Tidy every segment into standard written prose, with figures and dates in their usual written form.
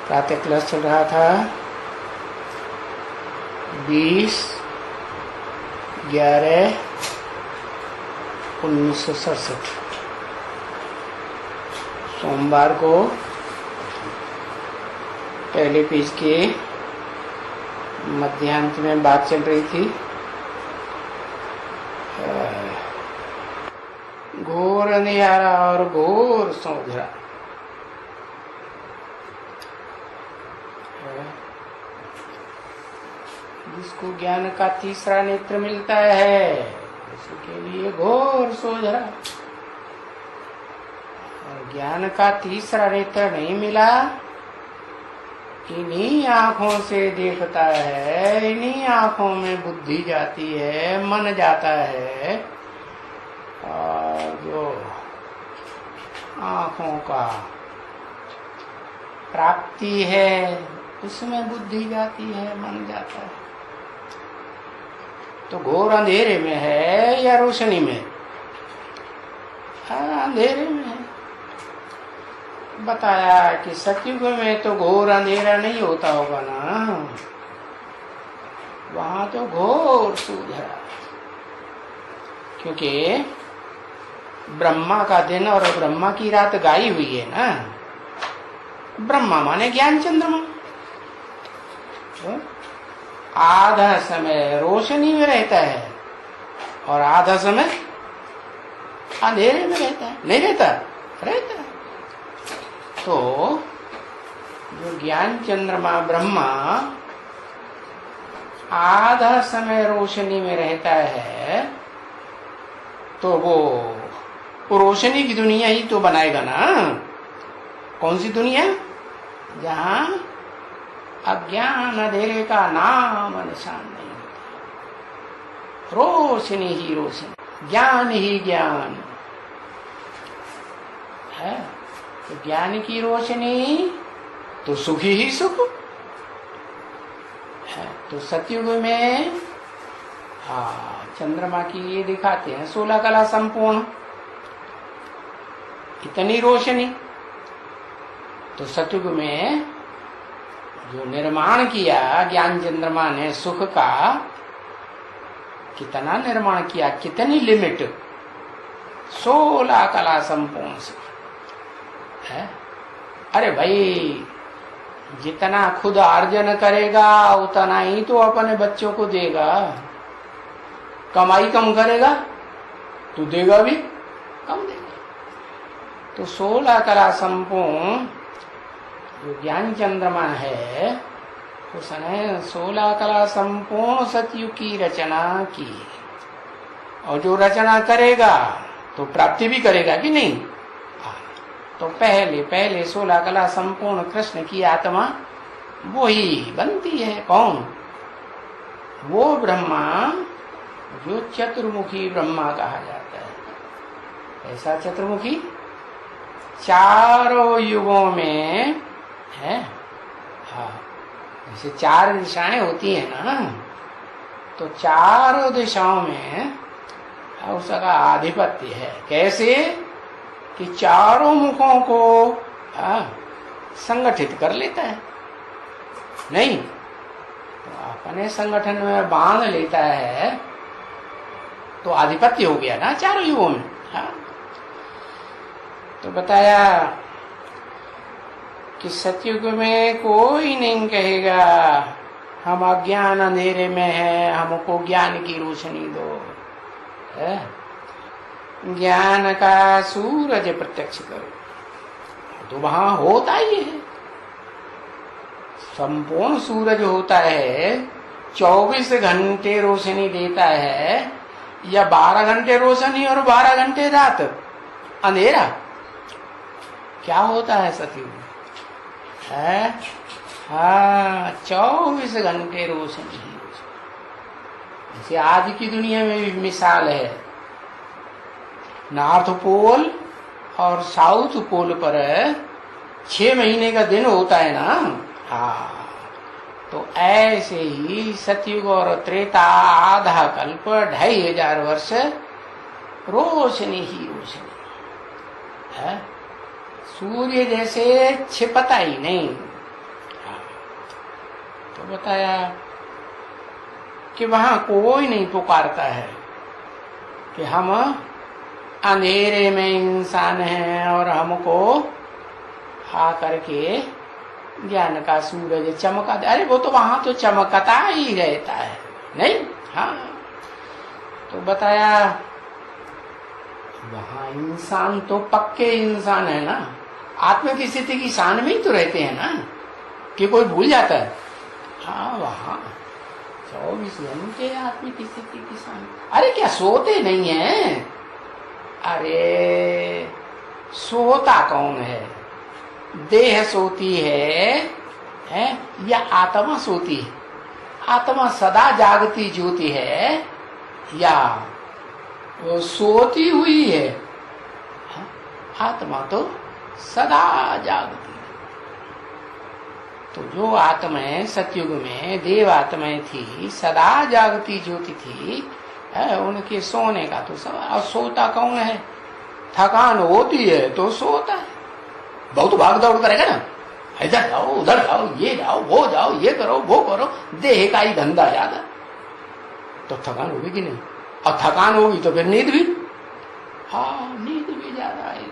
प्रातः क्लास चल रहा था 20/11/1967 सोमवार को पहले पेज के मध्यांत में बात चल रही थी घोर अंधियारा और घोर सौंधरा। जिसको ज्ञान का तीसरा नेत्र मिलता है उसके लिए घोर सोझरा, और ज्ञान का तीसरा नेत्र नहीं मिला, इन्हीं आंखों से देखता है, इन्हीं आंखों में बुद्धि जाती है, मन जाता है, और जो आंखों का प्राप्ति है उसमें बुद्धि जाती है, मन जाता है। तो घोर अंधेरे में है या रोशनी में? अंधेरे में है। बताया कि सतयुग में तो घोर अंधेरा नहीं होता होगा ना, वहां तो घोर सुधरा, क्योंकि ब्रह्मा का दिन और ब्रह्मा की रात गाई हुई है ना। ब्रह्मा माने ज्ञान चंद्रमा, आधा समय रोशनी में रहता है और आधा समय अंधेरे में रहता है। नहीं रहता? रहता है। तो जो ज्ञान चंद्रमा ब्रह्मा आधा समय रोशनी में रहता है, तो वो रोशनी की दुनिया ही तो बनाएगा ना। कौन सी दुनिया? जहां अज्ञान अंधेरे का नाम निशान नहीं होता, रोशनी ही रोशनी, ज्ञान ही ज्ञान है। तो ज्ञान की रोशनी तो सुख ही सुख है। तो सतयुग में चंद्रमा की ये दिखाते हैं 16 कला संपूर्ण, इतनी रोशनी। तो सतयुग में जो निर्माण किया ज्ञान चंद्रमा ने सुख का, कितना निर्माण किया, कितनी लिमिट, 16 कला संपूर्ण सुख है। अरे भाई, जितना खुद अर्जन करेगा उतना ही तो अपने बच्चों को देगा। कमाई कम करेगा तो देगा भी कम देगा। तो 16 कला संपूर्ण जो ज्ञान चंद्रमा है, उसने 16 कला संपूर्ण सतयुग की रचना की। और जो रचना करेगा तो प्राप्ति भी करेगा कि नहीं? तो पहले 16 कला संपूर्ण कृष्ण की आत्मा वो ही बनती है। कौन? वो ब्रह्मा जो चतुर्मुखी ब्रह्मा कहा जाता है। ऐसा चतुर्मुखी चारों युगों में है। जैसे 4 दिशाएं होती है ना, तो चारों दिशाओं में उसका आधिपत्य है। कैसे? कि चारों मुखों को संगठित कर लेता है। नहीं तो अपने संगठन में बांध लेता है, तो आधिपत्य हो गया ना चारों युगों में। तो बताया कि सतयुग में कोई नहीं कहेगा हम अज्ञान अंधेरे में है, हमको ज्ञान की रोशनी दो। ज्ञान का सूरज प्रत्यक्ष करो, तो वहां होता ही है। संपूर्ण सूरज होता है, 24 घंटे रोशनी देता है, या 12 घंटे रोशनी और 12 घंटे रात अंधेरा? क्या होता है सतयुग में? 24 घंटे रोशनी ही रोशनी। जैसे आज की दुनिया में भी मिसाल है, नॉर्थ पोल और साउथ पोल पर 6 महीने का दिन होता है ना। तो ऐसे ही सतयुग और त्रेता आधा कल्प 2500 वर्ष रोशनी ही रोशनी है। सूर्य जैसे छिपता ही नहीं, तो बताया कि वहां कोई नहीं पुकारता है कि हम अंधेरे में इंसान हैं और हमको आ करके ज्ञान का सूरज चमका दे। अरे वो तो वहां तो चमकता ही रहता है, नहीं? हाँ, तो बताया वहां इंसान तो पक्के इंसान है ना, आत्म की स्थिति की शान में ही तो रहते हैं ना, कि कोई भूल जाता है? हाँ, वहां 24 घंटे आत्म की स्थिति की शान। अरे क्या सोते नहीं है? अरे सोता कौन है? देह सोती है या आत्मा सोती है? आत्मा सदा जागती ज्योति है या वो सोती हुई है? आत्मा तो सदा जागती है। तो जो आत्माएं सतयुग में देव आत्माएं थी, सदा जागती ज्योति थी, उनके सोने का तो सवाल। और सोता कौन है? थकान होती है तो सोता है, बहुत भाग दौड़ करेगा ना, इधर जाओ उधर जाओ, ये जाओ वो जाओ, ये करो वो करो, देह का ही धंधा ज्यादा, तो थकान होगी कि नहीं? और थकान होगी तो फिर नींद भी, हाँ नींद भी ज्यादा आएगी।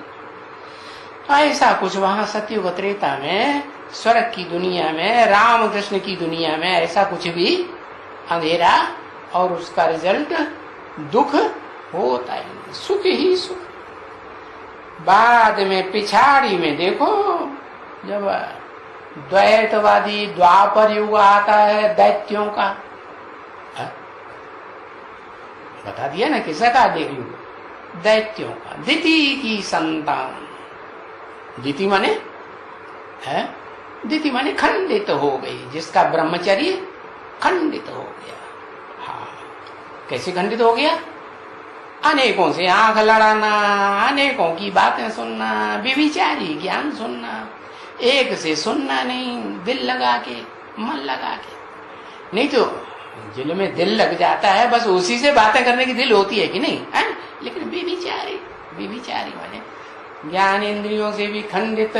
तो ऐसा कुछ वहां सतयुग त्रेता में, स्वर्ग की दुनिया में, राम कृष्ण की दुनिया में ऐसा कुछ भी अंधेरा और उसका रिजल्ट दुख होता है, सुख ही सुख। बाद में पिछाड़ी में देखो, जब द्वैतवादी द्वापर युग आता है दैत्यों का, बता दिया ना किसका का युग? दैत्यों का, दिति की संतान। दिति माने है, दिति माने खंडित हो गई, जिसका ब्रह्मचर्य खंडित हो गया। हाँ, कैसे खंडित हो गया? अनेकों से आंख लड़ाना, अनेकों की बातें सुनना, विविचारी ज्ञान सुनना, एक से सुनना नहीं, दिल लगा के, मन लगा के। नहीं तो दिल में दिल लग जाता है, बस उसी से बातें करने की दिल होती है कि नहीं है? लेकिन विविचारी, विविचारी माने ज्ञान इंद्रियों से भी खंडित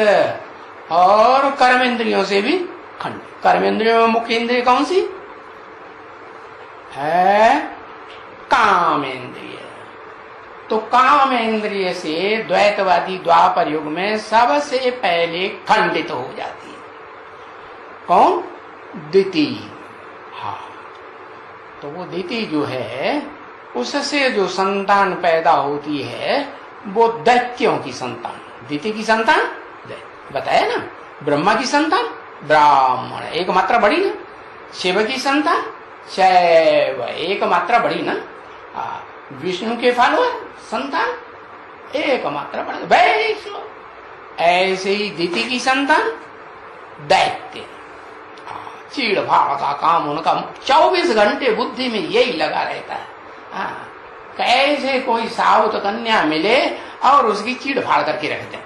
और कर्म इंद्रियों से भी खंडित। कर्म इंद्रियों में मुख्य इंद्रिय कौन सी है? काम इंद्रिय। तो काम इंद्रिय से द्वैतवादी द्वापर युग में सबसे पहले खंडित हो जाती है कौन? दिति। हाँ, तो वो दिति जो है, उससे जो संतान पैदा होती है वो दैत्यों की संतान। दिति की संतान बताया ना, ब्रह्मा की संतान ब्राह्मण, एक मात्रा बढ़ी ना। शिव की संतान शैव, एक मात्रा बढ़ी ना। विष्णु के फॉलोअर संतान एक मात्रा बढ़ वैष्णव। ऐसे ही दिति की संतान दैत्य। चीड़ फाड़ का काम उनका 24 घंटे बुद्धि में यही लगा रहता है। कैसे कोई साउथ कन्या मिले और उसकी चीड़ फाड़ करके रख दे,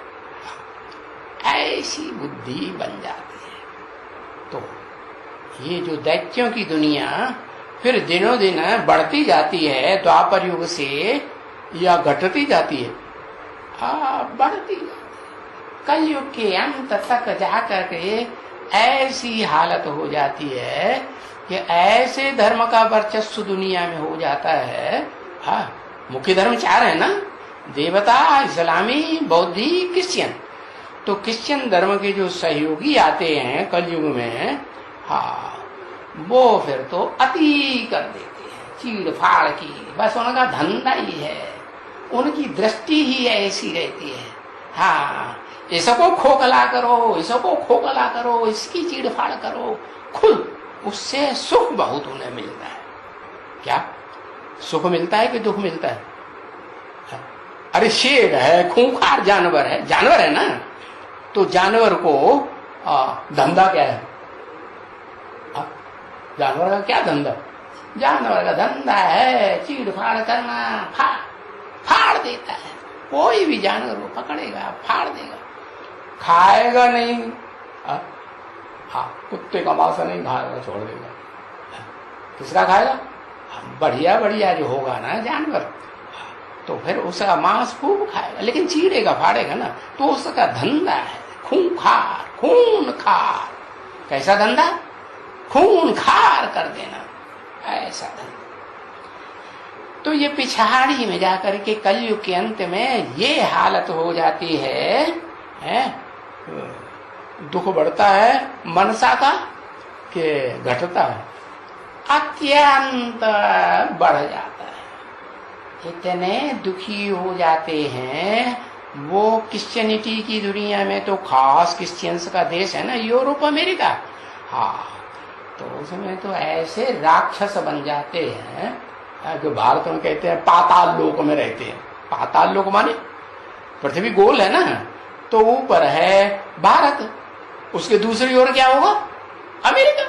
ऐसी बुद्धि बन जाती है। तो ये जो दैत्यों की दुनिया फिर दिनों दिन बढ़ती जाती है, द्वापर युग से या घटती जाती है? बढ़ती जाती है। कलयुग के अंत तक जाकर के ऐसी हालत हो जाती है कि ऐसे धर्म का वर्चस्व दुनिया में हो जाता है। मुख्य धर्म 4 है ना, देवता, इस्लामी, बौद्धि, क्रिश्चियन। तो क्रिश्चियन धर्म के जो सहयोगी आते हैं कलयुग में, वो फिर तो अति कर देते हैं, चीड़ फाड़ की, बस उनका धंधा ही है, उनकी दृष्टि ही ऐसी रहती है। इसको खोखला करो, इसको खोखला करो, इसकी चीड़ फाड़ करो, खुद उससे सुख बहुत उन्हें मिलता है। क्या सुख मिलता है कि दुख मिलता है? अरे शेर है, खूंखार जानवर है ना, तो जानवर को धंधा क्या है? जानवर का क्या धंधा? जानवर का धंधा है चीड़ फाड़ करना, फाड़ देता है। कोई भी जानवर को पकड़ेगा फाड़ देगा, खाएगा नहीं। कुत्ते का मांस नहीं खाएगा, छोड़ देगा। किसका खाएगा? बढ़िया बढ़िया जो होगा ना जानवर, तो फिर उसका मांस खूब खाएगा, लेकिन चीड़ेगा फाड़ेगा ना, तो उसका धंधा है खूंखार, खून खार। कैसा धंधा? खून खार कर देना, ऐसा धर्म। तो ये पिछाड़ी में जाकर के कलयुग के अंत में ये हालत हो जाती है? दुख बढ़ता है मनसा का कि घटता है? अत्यंत बढ़ जाता है। इतने दुखी हो जाते हैं। वो क्रिश्चियनिटी की दुनिया में तो खास क्रिश्चियंस का देश है ना, यूरोप अमेरिका, हाँ, तो उसमें तो ऐसे राक्षस बन जाते हैं जो भारत में कहते हैं पाताल लोक में रहते हैं। पाताल लोक माने पृथ्वी गोल है ना, तो ऊपर है भारत, उसके दूसरी ओर क्या होगा? अमेरिका,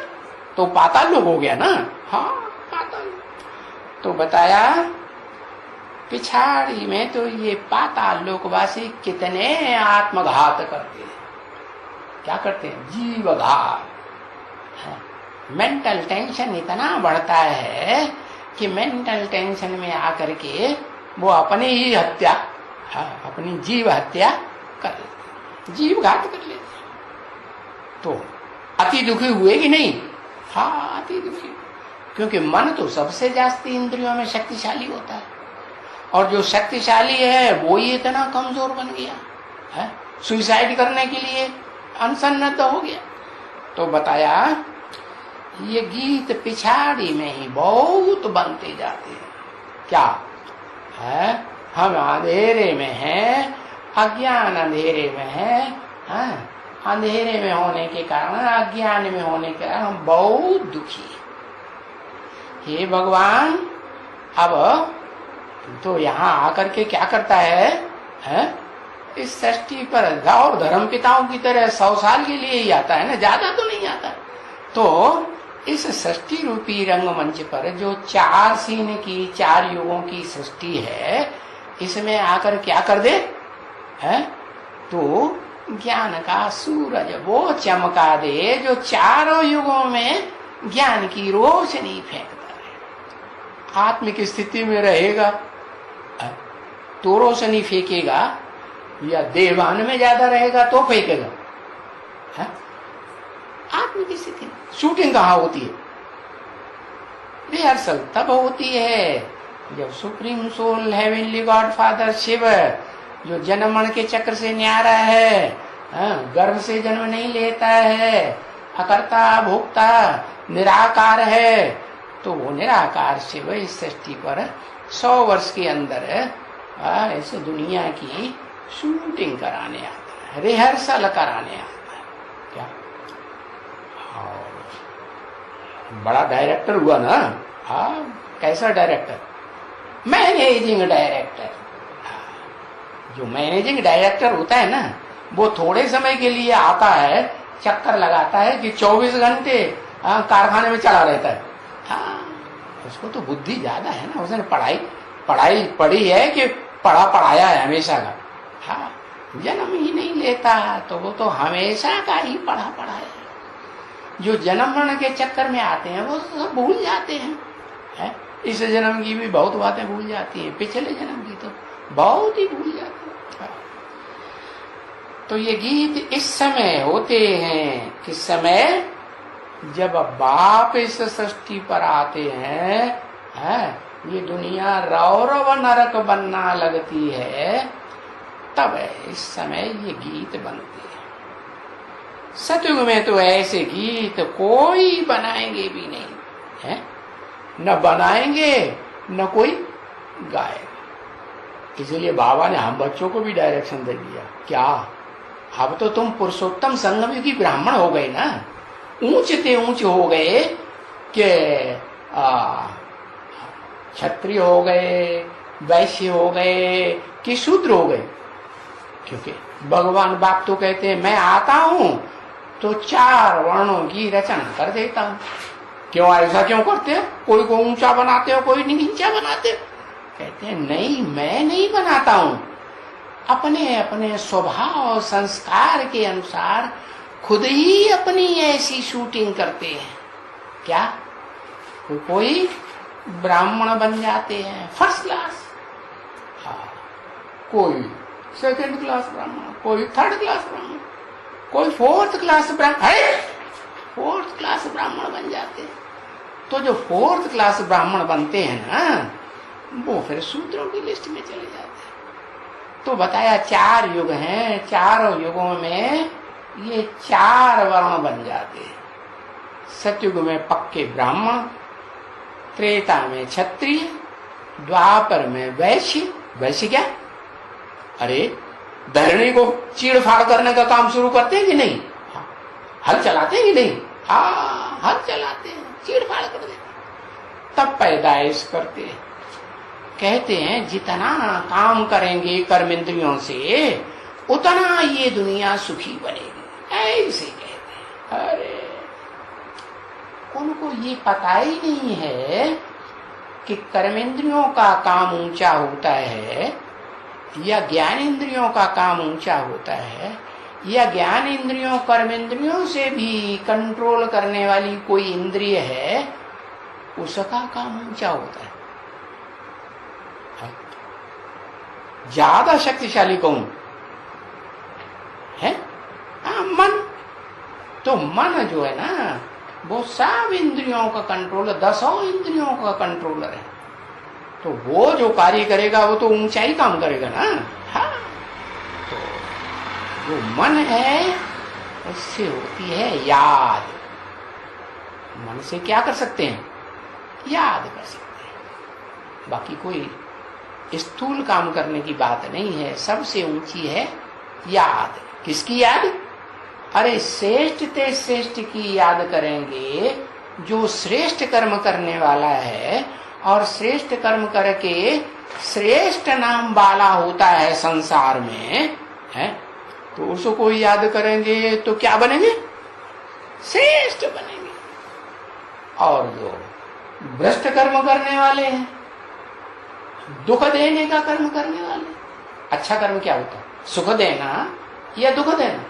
तो पाताल लोक हो गया ना। हाँ, पाताल। तो बताया पिछाड़ी में तो ये पाताल लोकवासी कितने आत्मघात करते हैं। क्या करते हैं? जीवघात। मेंटल टेंशन इतना बढ़ता है कि मेंटल टेंशन में आकर के वो अपनी ही हत्या, अपनी जीव हत्या कर लेते, जीव घात कर लेते। तो अति दुखी हुए कि नहीं? हाँ, अति दुखी, क्योंकि मन तो सबसे जास्ती इंद्रियों में शक्तिशाली होता है, और जो शक्तिशाली है वो ही इतना कमजोर बन गया है, सुसाइड करने के लिए अनसन्नद्ध हो गया। तो बताया ये गीत पिछाड़ी में ही बहुत बनते जाते हैं। क्या है? हम अंधेरे में हैं, अज्ञान अंधेरे में है, अंधेरे में होने के कारण, अज्ञान में होने के कारण हम बहुत दुखी हैं। हे भगवान, अब तो यहाँ आकर के क्या करता है? इस सृष्टि पर और धर्मपिताओं की तरह 100 साल के लिए ही आता है ना, ज्यादा तो नहीं आता। तो इस सृष्टि रूपी रंगमंच पर जो 4 सीन की, 4 युगों की सृष्टि है, इसमें आकर क्या कर दे है? तो ज्ञान का सूरज वो चमका दे जो चारों युगों में ज्ञान की रोशनी फेंकता है। आत्मिक स्थिति में रहेगा तो रोशनी फेंकेगा, या देवान में ज्यादा रहेगा तो फेंकेगा? आत्मिक स्थिति में शूटिंग कहाँ होती है? रिहर्सल तब होती है जब supreme soul heavenly God father Shiv, जो जन्म मरण के चक्र से न्यारा है, गर्भ से जन्म नहीं लेता है, अकर्ता भोक्ता निराकार है, तो वो निराकार शिव इस सृष्टि पर 100 वर्ष के अंदर इस दुनिया की शूटिंग कराने आता है, रिहर्सल कराने आता है। क्या बड़ा डायरेक्टर हुआ ना? हाँ, कैसा डायरेक्टर? Managing director. जो मैनेजिंग डायरेक्टर होता है ना, वो थोड़े समय के लिए आता है, चक्कर लगाता है कि 24 घंटे कारखाने में चला रहता है। हाँ, उसको तो बुद्धि ज्यादा है ना, उसने पढ़ाई पढ़ी है कि पढ़ाया है हमेशा का। हाँ, जन्म ही नहीं लेता तो वो तो हमेशा का ही पढ़ा है। जो जन्म मरण के चक्कर में आते हैं वो सब भूल जाते हैं, है? इस जन्म की भी बहुत बातें भूल जाती हैं, पिछले जन्म की तो बहुत ही भूल जाते हैं। तो ये गीत इस समय होते हैं, किस समय? जब बाप इस सृष्टि पर आते हैं, ये दुनिया रौरव नरक बनना लगती है, तब इस समय ये गीत बनते हैं। सतयुग में तो ऐसे गीत कोई बनाएंगे भी नहीं है, न बनाएंगे न कोई गाएगा। इसलिए बाबा ने हम बच्चों को भी डायरेक्शन दे दिया। क्या अब तो तुम पुरुषोत्तम संगम युगी ब्राह्मण हो गए ना, ऊंचते ऊंच हो गए कि क्षत्रिय हो गए, वैश्य हो गए कि शूद्र हो गए। क्योंकि भगवान बाप तो कहते हैं मैं आता हूं तो 4 वर्णों की रचना कर देता हूं। क्यों ऐसा क्यों करते हो? कोई को ऊंचा बनाते हो, कोई नीचा बनाते हो? कहते हैं नहीं, मैं नहीं बनाता हूं, अपने अपने स्वभाव संस्कार के अनुसार खुद ही अपनी ऐसी शूटिंग करते हैं। क्या कोई ब्राह्मण बन जाते हैं फर्स्ट क्लास, हाँ, कोई सेकंड क्लास ब्राह्मण, कोई थर्ड क्लास ब्राह्मण, कोई 4th क्लास ब्राह्मण, 4th क्लास ब्राह्मण बन तो जो 4th क्लास ब्राह्मण बनते हैं ना, वो फिर शूद्रों की लिस्ट में चले जाते हैं। तो बताया 4 युग हैं, 4 युगों में ये 4 वर्ण बन जाते हैं। सतयुग में पक्के ब्राह्मण, त्रेता में क्षत्रिय, द्वापर में वैश्य। वैश्य क्या? अरे धरणी को चीड़ फाड़ करने का काम शुरू करते हैं कि नहीं? हल चलाते हैं कि नहीं? हाँ, हल चलाते हैं, चीड़ फाड़ कर देते, तब पैदाइश करते हैं। कहते हैं जितना काम करेंगे कर्मेंद्रियों से उतना ये दुनिया सुखी बनेगी, ऐसे कहते हैं। अरे उनको ये पता ही नहीं है कि कर्मेंद्रियों का काम ऊंचा होता है या ज्ञानेंद्रियों का काम ऊंचा होता है, या ज्ञान इंद्रियों कर्मेंद्रियों से भी कंट्रोल करने वाली कोई इंद्रिय है, उसका काम ऊंचा होता है। ज्यादा शक्तिशाली कौन है? मन। तो मन जो है ना, वो सब इंद्रियों का कंट्रोलर, 10 इंद्रियों का कंट्रोलर है। तो वो जो कार्य करेगा वो तो ऊंचाई काम करेगा ना। हाँ, तो जो मन है उससे होती है याद। मन से क्या कर सकते हैं? याद कर सकते हैं। बाकी कोई स्थूल काम करने की बात नहीं है। सबसे ऊंची है याद। किसकी याद? अरे श्रेष्ठ ते श्रेष्ठ की याद करेंगे, जो श्रेष्ठ कर्म करने वाला है और श्रेष्ठ कर्म करके श्रेष्ठ नाम वाला होता है संसार में, है तो उसको याद करेंगे तो क्या बनेंगे? श्रेष्ठ बनेंगे। और जो भ्रष्ट कर्म करने वाले हैं, दुख देने का कर्म करने वाले, अच्छा कर्म क्या होता है? सुख देना या दुख देना?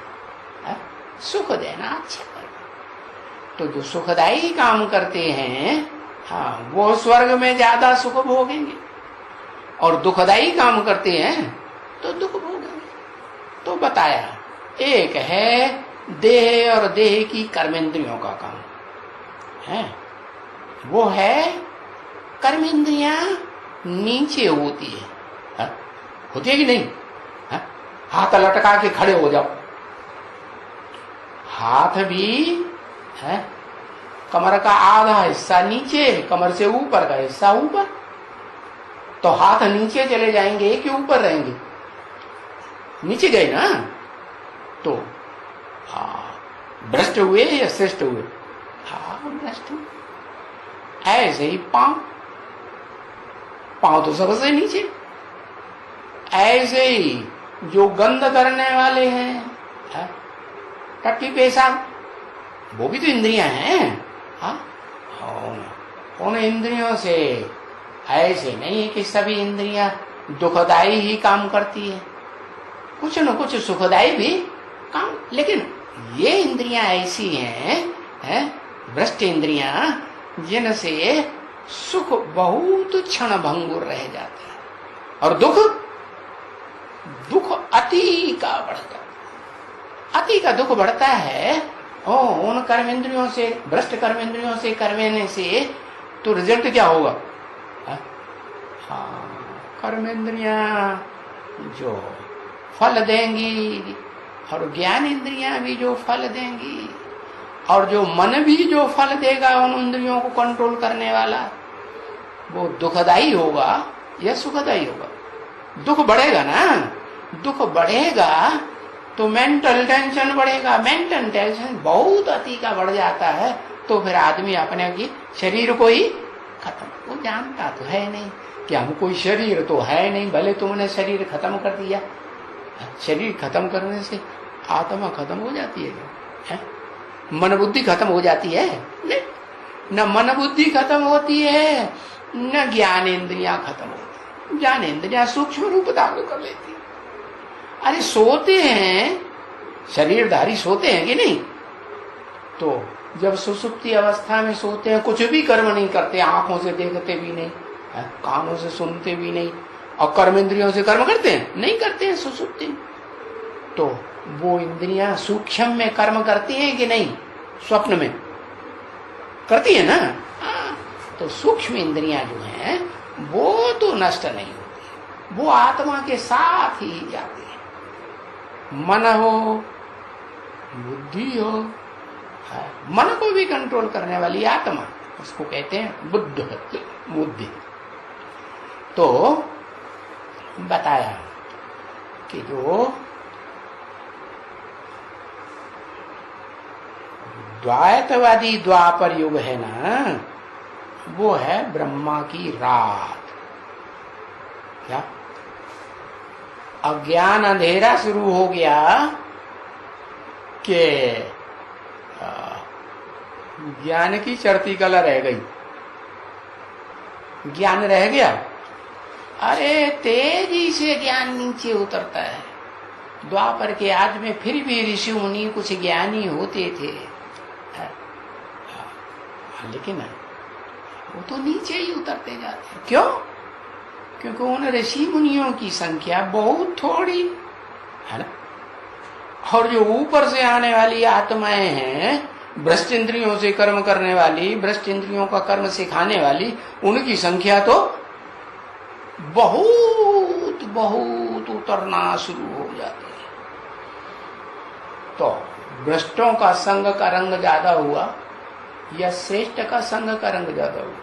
सुख देना अच्छा कर्म। तो जो सुखदायी काम करते हैं, हाँ, वो स्वर्ग में ज्यादा सुख भोगेंगे, और दुखदायी काम करते हैं तो दुख भोगेंगे। तो बताया एक है देह और देह की कर्मेंद्रियों का काम है, वो है कर्मेंद्रियां नीचे होती है, होती है कि नहीं? हाथ लटका के खड़े हो जाओ, हाथ भी है, कमर का आधा हिस्सा नीचे, कमर से ऊपर का हिस्सा ऊपर। तो हाथ नीचे चले जाएंगे कि ऊपर रहेंगे? नीचे गए ना। तो भ्रष्ट हुए या श्रेष्ठ हुए? हाँ, भ्रष्ट हुए। ऐसे ही पांव, पांव तो सबसे नीचे। ऐसे ही जो गंध करने वाले हैं, टट्टी पेशाब, वो भी तो इंद्रियां हैं। हाँ, उन इंद्रियों से ऐसे नहीं है कि सभी इंद्रियां दुखदाई ही काम करती है, कुछ न कुछ सुखदाई भी काम। लेकिन ये इंद्रियां ऐसी हैं, भ्रष्ट इंद्रियां, जिनसे सुख बहुत क्षण भंगुर रह जाता है और दुख अति का बढ़ता है। अति का दुख बढ़ता है। उन कर्मेंद्रियों से, भ्रष्ट कर्मेंद्रियों से करने से तो रिजल्ट क्या होगा? हाँ, कर्मेंद्रियां जो फल देंगी और ज्ञान इंद्रियां भी जो फल देंगी, और जो मन भी जो फल देगा उन इंद्रियों को कंट्रोल करने वाला, वो दुखदाई होगा या सुखदाई होगा? दुख बढ़ेगा ना। दुख बढ़ेगा तो मेंटल टेंशन बढ़ेगा। मेंटल टेंशन बहुत अति का बढ़ जाता है तो फिर आदमी अपने की शरीर को ही खत्म, वो जानता तो है नहीं कि हम कोई शरीर तो है नहीं, भले तुमने शरीर खत्म कर दिया। शरीर खत्म करने से आत्मा खत्म हो जाती है? मन बुद्धि खत्म हो जाती है? नहीं, न मन बुद्धि खत्म होती है, न ज्ञान इंद्रियां खत्म होती। ज्ञान इंद्रियां सूक्ष्म रूप धारण कर लेती। अरे सोते हैं, शरीरधारी सोते हैं कि नहीं? तो जब सुसुप्ति अवस्था में सोते हैं, कुछ भी कर्म नहीं करते, आंखों से देखते भी नहीं, कानों से सुनते भी नहीं, और कर्म इंद्रियों से कर्म करते हैं? नहीं करते हैं सुसुप्ति में। तो वो इंद्रियां सूक्ष्म में कर्म करती हैं कि नहीं? स्वप्न में करती है ना। तो सूक्ष्म इंद्रियां जो हैं वो तो नष्ट नहीं होती, वो आत्मा के साथ ही जाती है। मन हो, बुद्धि हो, मन को भी कंट्रोल करने वाली आत्मा, उसको कहते हैं बुद्धि। तो बताया कि जो द्वैतवादी द्वापर युग है ना, वो है ब्रह्मा की रात। क्या अज्ञान अंधेरा शुरू हो गया कि ज्ञान की चढ़ती कला रह गई, ज्ञान रह गया। अरे तेजी से ज्ञान नीचे उतरता है। द्वापर के आज में फिर भी ऋषि मुनि कुछ ज्ञानी होते थे, लेकिन वो तो नीचे ही उतरते जाते हैं। क्यों? क्योंकि उन ऋषि मुनियों की संख्या बहुत थोड़ी है ना, और जो ऊपर से आने वाली आत्माएं हैं, भ्रष्ट इंद्रियों से कर्म करने वाली, भ्रष्ट इंद्रियों का कर्म सिखाने वाली, उनकी संख्या तो बहुत बहुत उतरना शुरू हो जाती है। तो भ्रष्टों का संग का रंग ज्यादा हुआ या श्रेष्ठ का संग का रंग ज्यादा हुआ?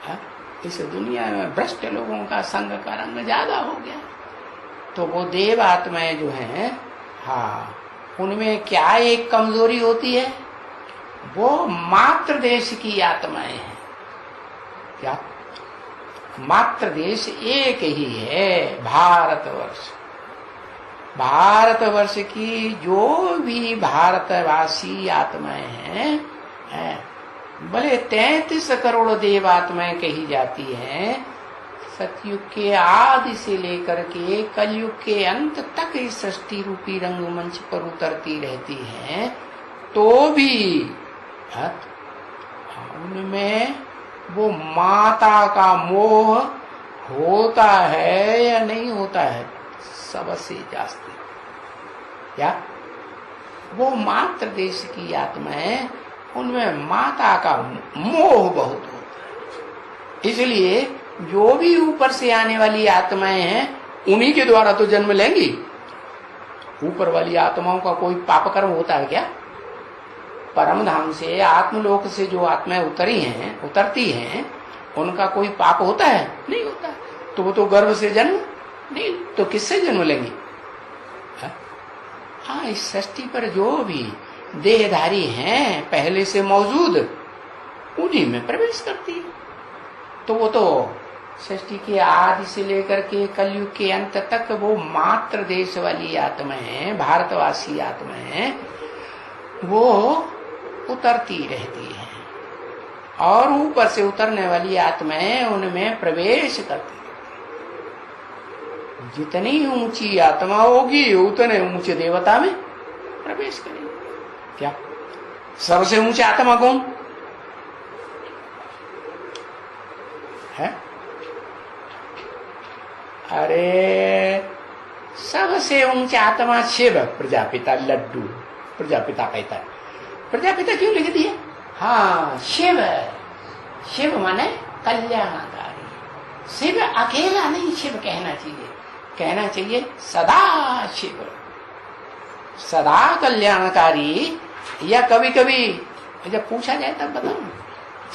है? इस दुनिया में भ्रष्ट लोगों का संग का रंग ज्यादा हो गया। तो वो देव आत्माएं जो हैं, हाँ, उनमें क्या एक कमजोरी होती है? वो मात्र देश की आत्माएं हैं। क्या? मात्र देश एक ही है, भारतवर्ष। भारतवर्ष की जो भी भारतवासी आत्माएं हैं, भले 33 करोड़ देव आत्माएं कही जाती हैं, सतयुग के आदि से लेकर के कलयुग के अंत तक इस सृष्टि रूपी रंगमंच पर उतरती रहती हैं, तो भी उनमें वो माता का मोह होता है या नहीं होता है? सबसे जास्ती। क्या? वो मात्र देश की आत्माएं, उनमें माता का मोह बहुत होता है। इसलिए जो भी ऊपर से आने वाली आत्माएं हैं, उन्हीं के द्वारा तो जन्म लेंगी। ऊपर वाली आत्माओं का कोई पाप कर्म होता है क्या? परम धाम से, आत्मलोक से जो आत्माएं उतरती हैं, उनका कोई पाप होता है? नहीं होता। तो वो तो गर्भ से जन्म नहीं, तो किससे जन्म लेंगी? हाँ, इस सृष्टि पर जो भी देहधारी हैं पहले से मौजूद, उन्हीं में प्रवेश करती है। तो वो तो सृष्टि के आदि से लेकर के कलयुग के अंत तक वो मात्र देश वाली आत्माएं, भारतवासी आत्माएं, वो उतरती रहती है, और ऊपर से उतरने वाली आत्माएं उनमें प्रवेश करती है। जितनी ऊंची आत्मा होगी, उतने ऊंचे देवता में प्रवेश करेगी। क्या? सबसे ऊंची आत्मा कौन है? अरे सबसे ऊंचा आत्मा शिव, प्रजापिता। लड्डू प्रजापिता कहता है। प्रजापिता क्यों लिख दिए? हाँ, शिव। शिव माने कल्याणकारी। शिव अकेला नहीं शिव कहना चाहिए, कहना चाहिए सदा शिव, सदा कल्याणकारी। या कभी कभी जब पूछा जाए तब बताओ,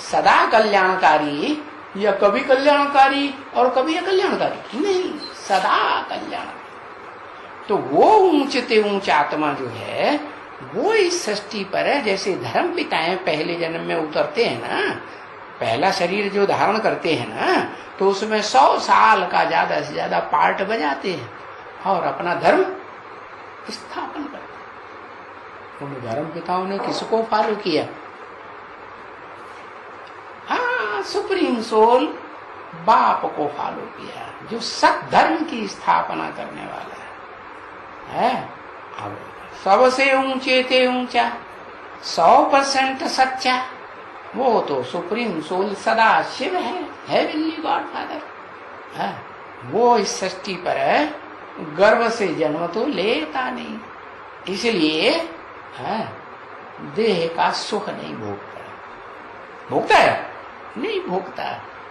सदा कल्याणकारी या कभी कल्याणकारी और कभी अकल्याणकारी? नहीं, सदा कल्याणकारी। तो वो ऊंचते ऊंच आत्मा जो है, वो इस सृष्टि पर है। जैसे धर्म पिताएं पहले जन्म में उतरते हैं ना, पहला शरीर जो धारण करते हैं ना, तो उसमें 100 साल का ज्यादा से ज्यादा पार्ट बजाते हैं और अपना धर्म स्थापन करते हैं। उन धर्म पिताओं ने किसको फॉलो किया? हाँ, सुप्रीम सोल बाप को फॉलो किया, जो सत धर्म की स्थापना करने वाला है। अब सबसे ऊंचे थे ऊंचा, 100% सच्चा, वो तो सुप्रीम सोल सदा शिव है, हेवनली गॉड फादर। वो इस सृष्टि पर गर्भ से जन्म तो लेता नहीं, इसलिए देह का सुख नहीं भोगता है। नहीं भोगता,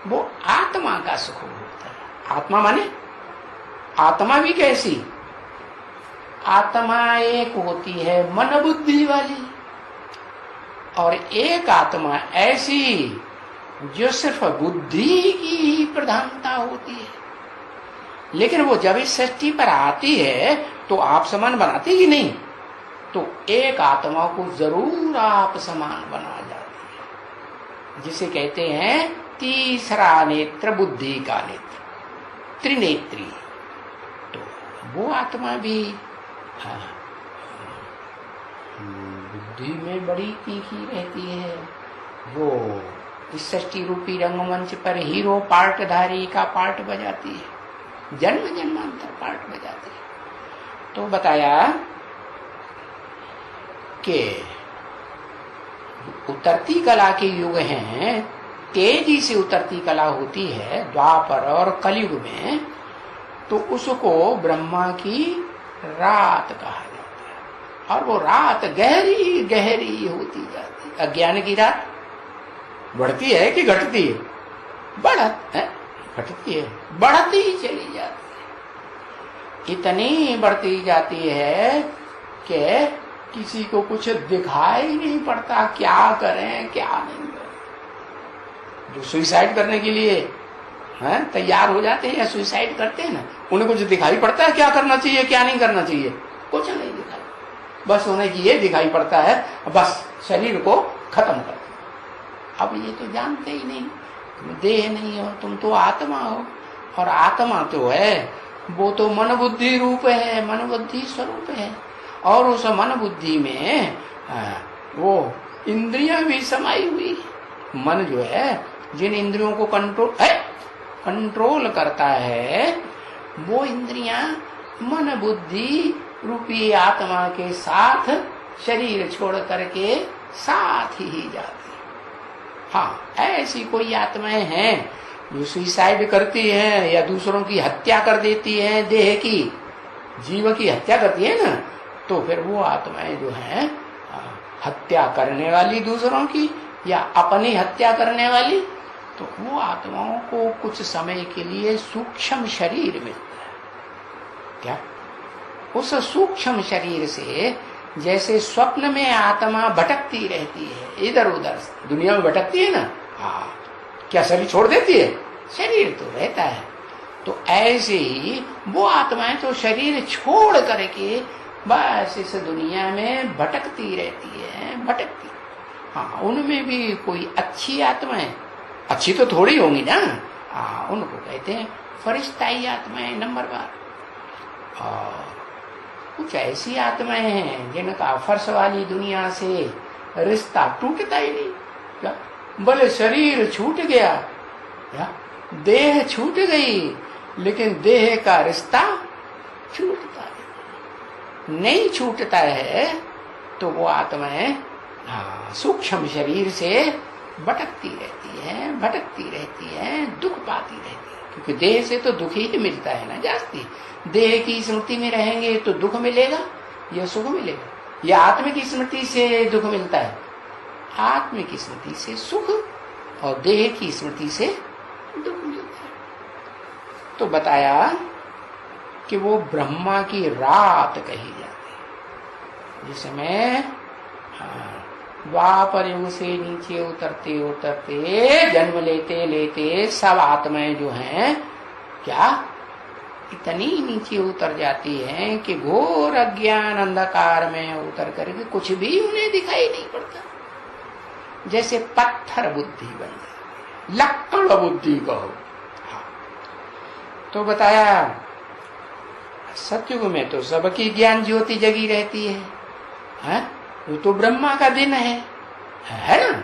वो आत्मा का सुख भोगता है। आत्मा माने आत्मा भी कैसी? आत्मा एक होती है मन बुद्धि वाली, और एक आत्मा ऐसी जो सिर्फ बुद्धि की ही प्रधानता होती है। लेकिन वो जब इस सृष्टि पर आती है तो आप समान बनाती ही नहीं, तो एक आत्मा को जरूर आप समान बना जाती है, जिसे कहते हैं तीसरा नेत्र बुद्धि का नेत्र, त्रिनेत्री। तो वो आत्मा भी बुद्धि में बड़ी तीखी रहती है। वो इस सृष्टि रूपी रंगमंच पर हीरो पार्टधारी का पार्ट बजाती है, जन्म जन्मांतर पार्ट बजाती है। तो बताया कि उतरती कला के युग हैं, तेजी से उतरती कला होती है द्वापर और कलयुग में, तो उसको ब्रह्मा की रात कहा जाता है। और वो रात गहरी गहरी होती जाती है। अज्ञान की रात बढ़ती है कि घटती है? घटती है, बढ़ती ही चली जाती है। इतनी बढ़ती जाती है कि किसी को कुछ दिखाई नहीं पड़ता, क्या करें क्या नहीं करें। जो सुइसाइड करने के लिए तैयार हो जाते हैं या सुइसाइड करते हैं ना, उन्हें कुछ दिखाई पड़ता है क्या करना चाहिए क्या नहीं करना चाहिए? कुछ नहीं दिखाई, बस उन्हें ये दिखाई पड़ता है बस शरीर को खत्म कर। अब ये तो जानते ही नहीं, तुम देह नहीं हो, तुम तो आत्मा हो। और आत्मा तो है वो तो मन बुद्धि रूप है, मन बुद्धि स्वरूप है। और उस मन बुद्धि में वो इंद्रियां भी समाई हुई। मन जो है जिन इंद्रियों को कंट्रोल करता है, वो इंद्रियां मन बुद्धि रूपी आत्मा के साथ शरीर छोड़ करके साथ ही जाती। हाँ, ऐसी कोई आत्माएं हैं जो सुसाइड करती हैं या दूसरों की हत्या कर देती हैं, देह की, जीव की हत्या करती है ना, तो फिर वो आत्माएं जो हैं हत्या करने वाली दूसरों की या अपनी हत्या करने वाली, तो वो आत्माओं को कुछ समय के लिए सूक्ष्म शरीर मिलता है। क्या उस सूक्ष्म शरीर से जैसे स्वप्न में आत्मा भटकती रहती है इधर उधर, दुनिया में भटकती है ना, हाँ, क्या शरीर छोड़ देती है? शरीर तो रहता है। तो ऐसे ही वो आत्माएं तो शरीर छोड़ करके बस इस दुनिया में भटकती रहती है, भटकती। हाँ, उनमें भी कोई अच्छी आत्माएं, अच्छी तो थोड़ी होंगी ना, हाँ, उनको कहते हैं फरिश्ताई आत्माएं नंबरवार। और कुछ ऐसी आत्माएं हैं जिनका फर्श वाली दुनिया से रिश्ता टूटता ही नहीं। क्या भले शरीर छूट गया या देह छूट गई, लेकिन देह का रिश्ता छूटता नहीं छूटता है। तो वो आत्माएं सूक्ष्म शरीर से भटकती रहती है, भटकती रहती है, दुख पाती रहती है। क्योंकि देह से तो दुख ही मिलता है ना जास्ती। देह की स्मृति में रहेंगे तो दुख मिलेगा या सुख मिलेगा? या आत्म की स्मृति से दुख मिलता है? आत्म की स्मृति से सुख और देह की स्मृति से दुख मिलता है। तो बताया कि वो ब्रह्मा की रात कही जाती है, जिसमें द्वापर युग से नीचे उतरते उतरते जन्म लेते लेते सब आत्माएं जो हैं क्या इतनी नीचे उतर जाती हैं कि घोर अज्ञान अंधकार में उतर करके कुछ भी उन्हें दिखाई नहीं पड़ता। जैसे पत्थर बुद्धि बन जाती, लक्कड़ बुद्धि कहो। तो बताया सतयुग में तो सबकी ज्ञान ज्योति जगी रहती है, वो तो ब्रह्मा का दिन है ना।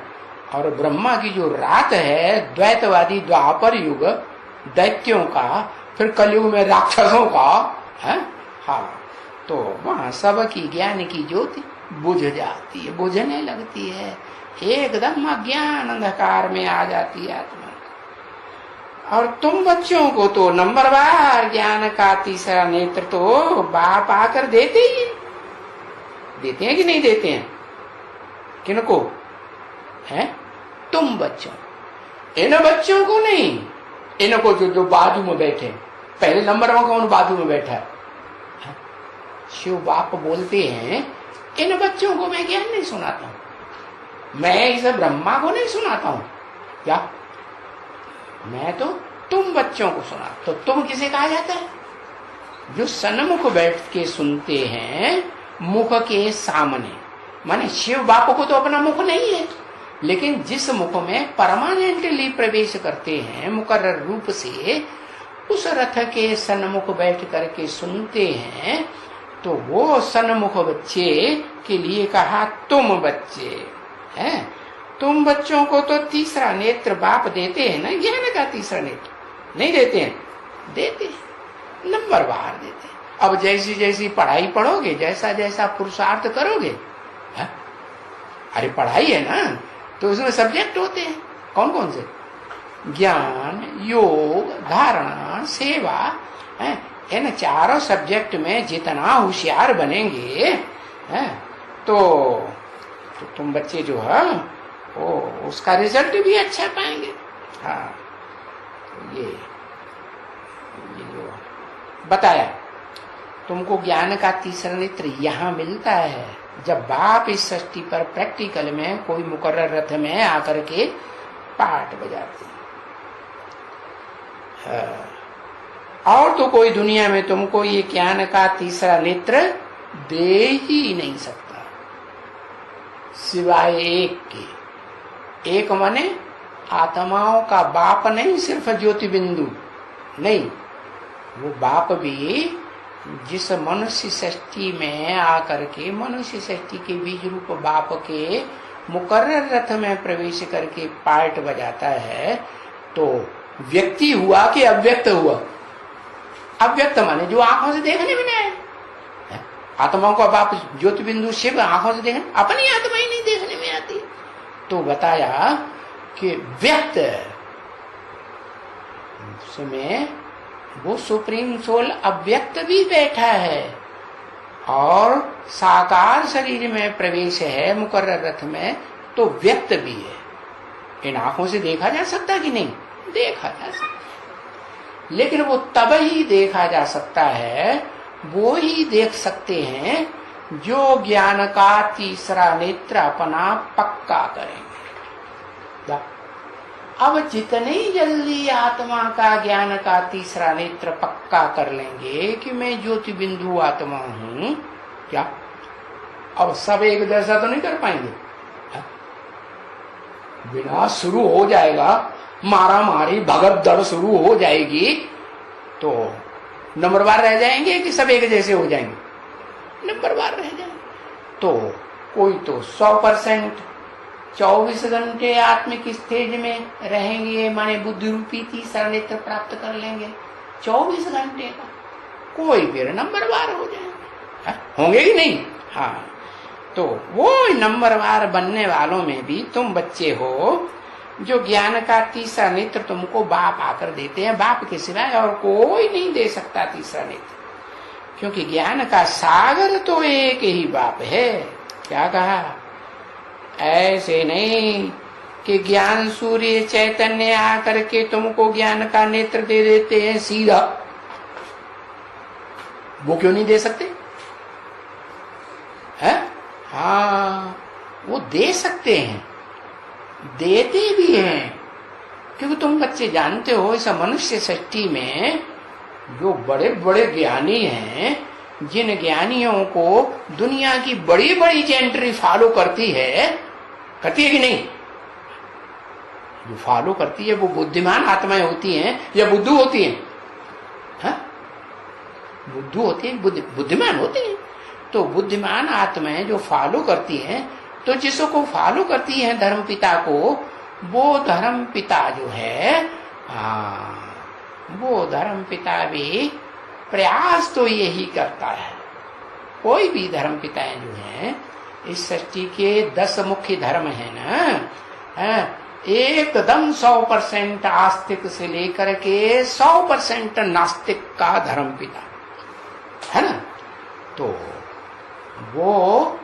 और ब्रह्मा की जो रात है, द्वैतवादी द्वापर युग दैत्यों का, फिर कलयुग में राक्षसों का है। हाँ, तो वहां सबकी ज्ञान की ज्योति बुझ जाती है, बुझने लगती है, एकदम अज्ञान अंधकार में आ जाती है आत्मा। और तुम बच्चों को तो नंबरवार ज्ञान का तीसरा नेत्र तो बाप आकर देते ही, देते हैं कि नहीं देते हैं? किनको है? तुम बच्चों। इन बच्चों को नहीं, इनको जो बाजू में बैठे, पहले नंबर में कौन बाजू में बैठा है? शिव बाप बोलते हैं इन बच्चों को मैं ज्ञान नहीं सुनाता हूं, मैं इस ब्रह्मा को नहीं सुनाता हूं, क्या मैं तो तुम बच्चों को सुना। तो तुम किसे कहा जाता है? जो सन्मुख बैठ के सुनते हैं, मुख के सामने। माने शिव बाप को तो अपना मुख नहीं है, लेकिन जिस मुख में परमानेंटली प्रवेश करते हैं मुकर्रर रूप से, उस रथ के सन्मुख बैठ करके सुनते हैं, तो वो सन्मुख बच्चे के लिए कहा तुम बच्चे हैं। तुम बच्चों को तो तीसरा नेत्र बाप देते हैं ना, ज्ञान का तीसरा नेत्र नहीं देते हैं? देते हैं, नंबर बाहर देते हैं। अब जैसी जैसी पढ़ाई पढ़ोगे, जैसा जैसा पुरुषार्थ करोगे, है? अरे पढ़ाई है ना, तो उसमें सब्जेक्ट होते हैं, कौन कौन से? ज्ञान, योग, धारणा, सेवा, है? इन चारों सब्जेक्ट में जितना होशियार बनेंगे, है? तो तुम बच्चे जो है वो उसका रिजल्ट भी अच्छा पाएंगे। हाँ, ये जो बताया, तुमको ज्ञान का तीसरा नेत्र यहाँ मिलता है जब बाप इस सृष्टि पर प्रैक्टिकल में कोई मुकर्रर रथ में आकर के पाठ बजाते हैं। और तो कोई दुनिया में तुमको ये ज्ञान का तीसरा नेत्र दे ही नहीं सकता, सिवाय एक के। एक माने आत्माओं का बाप नहीं, सिर्फ ज्योति बिंदु नहीं, वो बाप भी जिस मनुष्य सृष्टि में आकर के मनुष्य सृष्टि के बीज रूप बाप के मुकर्रर रथ में प्रवेश करके पार्ट बजाता है, तो व्यक्ति हुआ कि अव्यक्त हुआ? अव्यक्त माने जो आंखों से देखने में नहीं आए। आत्माओं का बाप ज्योति बिंदु शिव आंखों से देखने, अपनी आत्मा ही नहीं देखने में आती। तो बताया कि व्यक्त उसमें वो सुप्रीम सोल अव्यक्त भी बैठा है और साकार शरीर में प्रवेश है मुकर्रर रथ में, तो व्यक्त भी है। इन आंखों से देखा जा सकता कि नहीं? देखा जा सकता, लेकिन वो तब ही देखा जा सकता है, वो ही देख सकते हैं जो ज्ञान का तीसरा नेत्र अपना पक्का करेंगे। अब जितनी जल्दी आत्मा का ज्ञान का तीसरा नेत्र पक्का कर लेंगे कि मैं ज्योति बिंदु आत्मा हूं, क्या अब सब एक जैसा तो नहीं कर पाएंगे? बिना शुरू हो जाएगा, मारा मारी भगत दड़ शुरू हो जाएगी, तो नंबरवार रह जाएंगे कि सब एक जैसे हो जाएंगे? नंबरवार रह जाएंगे। तो कोई तो 100% 24 घंटे आत्मिक स्टेज में रहेंगे, माने बुद्धि रूपी तीसरा नेत्र प्राप्त कर लेंगे 24 घंटे का। कोई फिर नंबरवार हो जाएंगे, होंगे कि नहीं? हाँ, तो वो नंबरवार बनने वालों में भी तुम बच्चे हो, जो ज्ञान का तीसरा नेत्र तुमको बाप आकर देते हैं। बाप के सिवाय और कोई नहीं दे सकता तीसरा नेत्र, क्योंकि ज्ञान का सागर तो एक ही बाप है। क्या कहा? ऐसे नहीं कि ज्ञान सूर्य चैतन्य आकर के तुमको ज्ञान का नेत्र दे देते हैं सीधा। वो क्यों नहीं दे सकते? है? हाँ, वो दे सकते हैं, देते भी हैं, क्योंकि तुम बच्चे जानते हो इस मनुष्य सृष्टि में जो बड़े बड़े ज्ञानी हैं, जिन ज्ञानियों को दुनिया की बड़ी बड़ी जेंट्री फॉलो करती है कि नहीं? जो फॉलो करती है वो बुद्धिमान आत्माएं होती हैं या बुद्धू होती हैं? हाँ? बुद्धू होती है, बुद्धिमान होती हैं। तो बुद्धिमान आत्माएं जो फॉलो करती हैं, तो जिसको फॉलो करती हैं धर्म पिता को, वो धर्म पिता जो है, वो धर्म पिता भी प्रयास तो यही करता है। कोई भी धर्म पिताएं जो हैं, इस सृष्टि के 10 मुख्य धर्म है ना, एकदम 100% आस्तिक से लेकर के 100% नास्तिक का धर्म पिता है ना। तो वो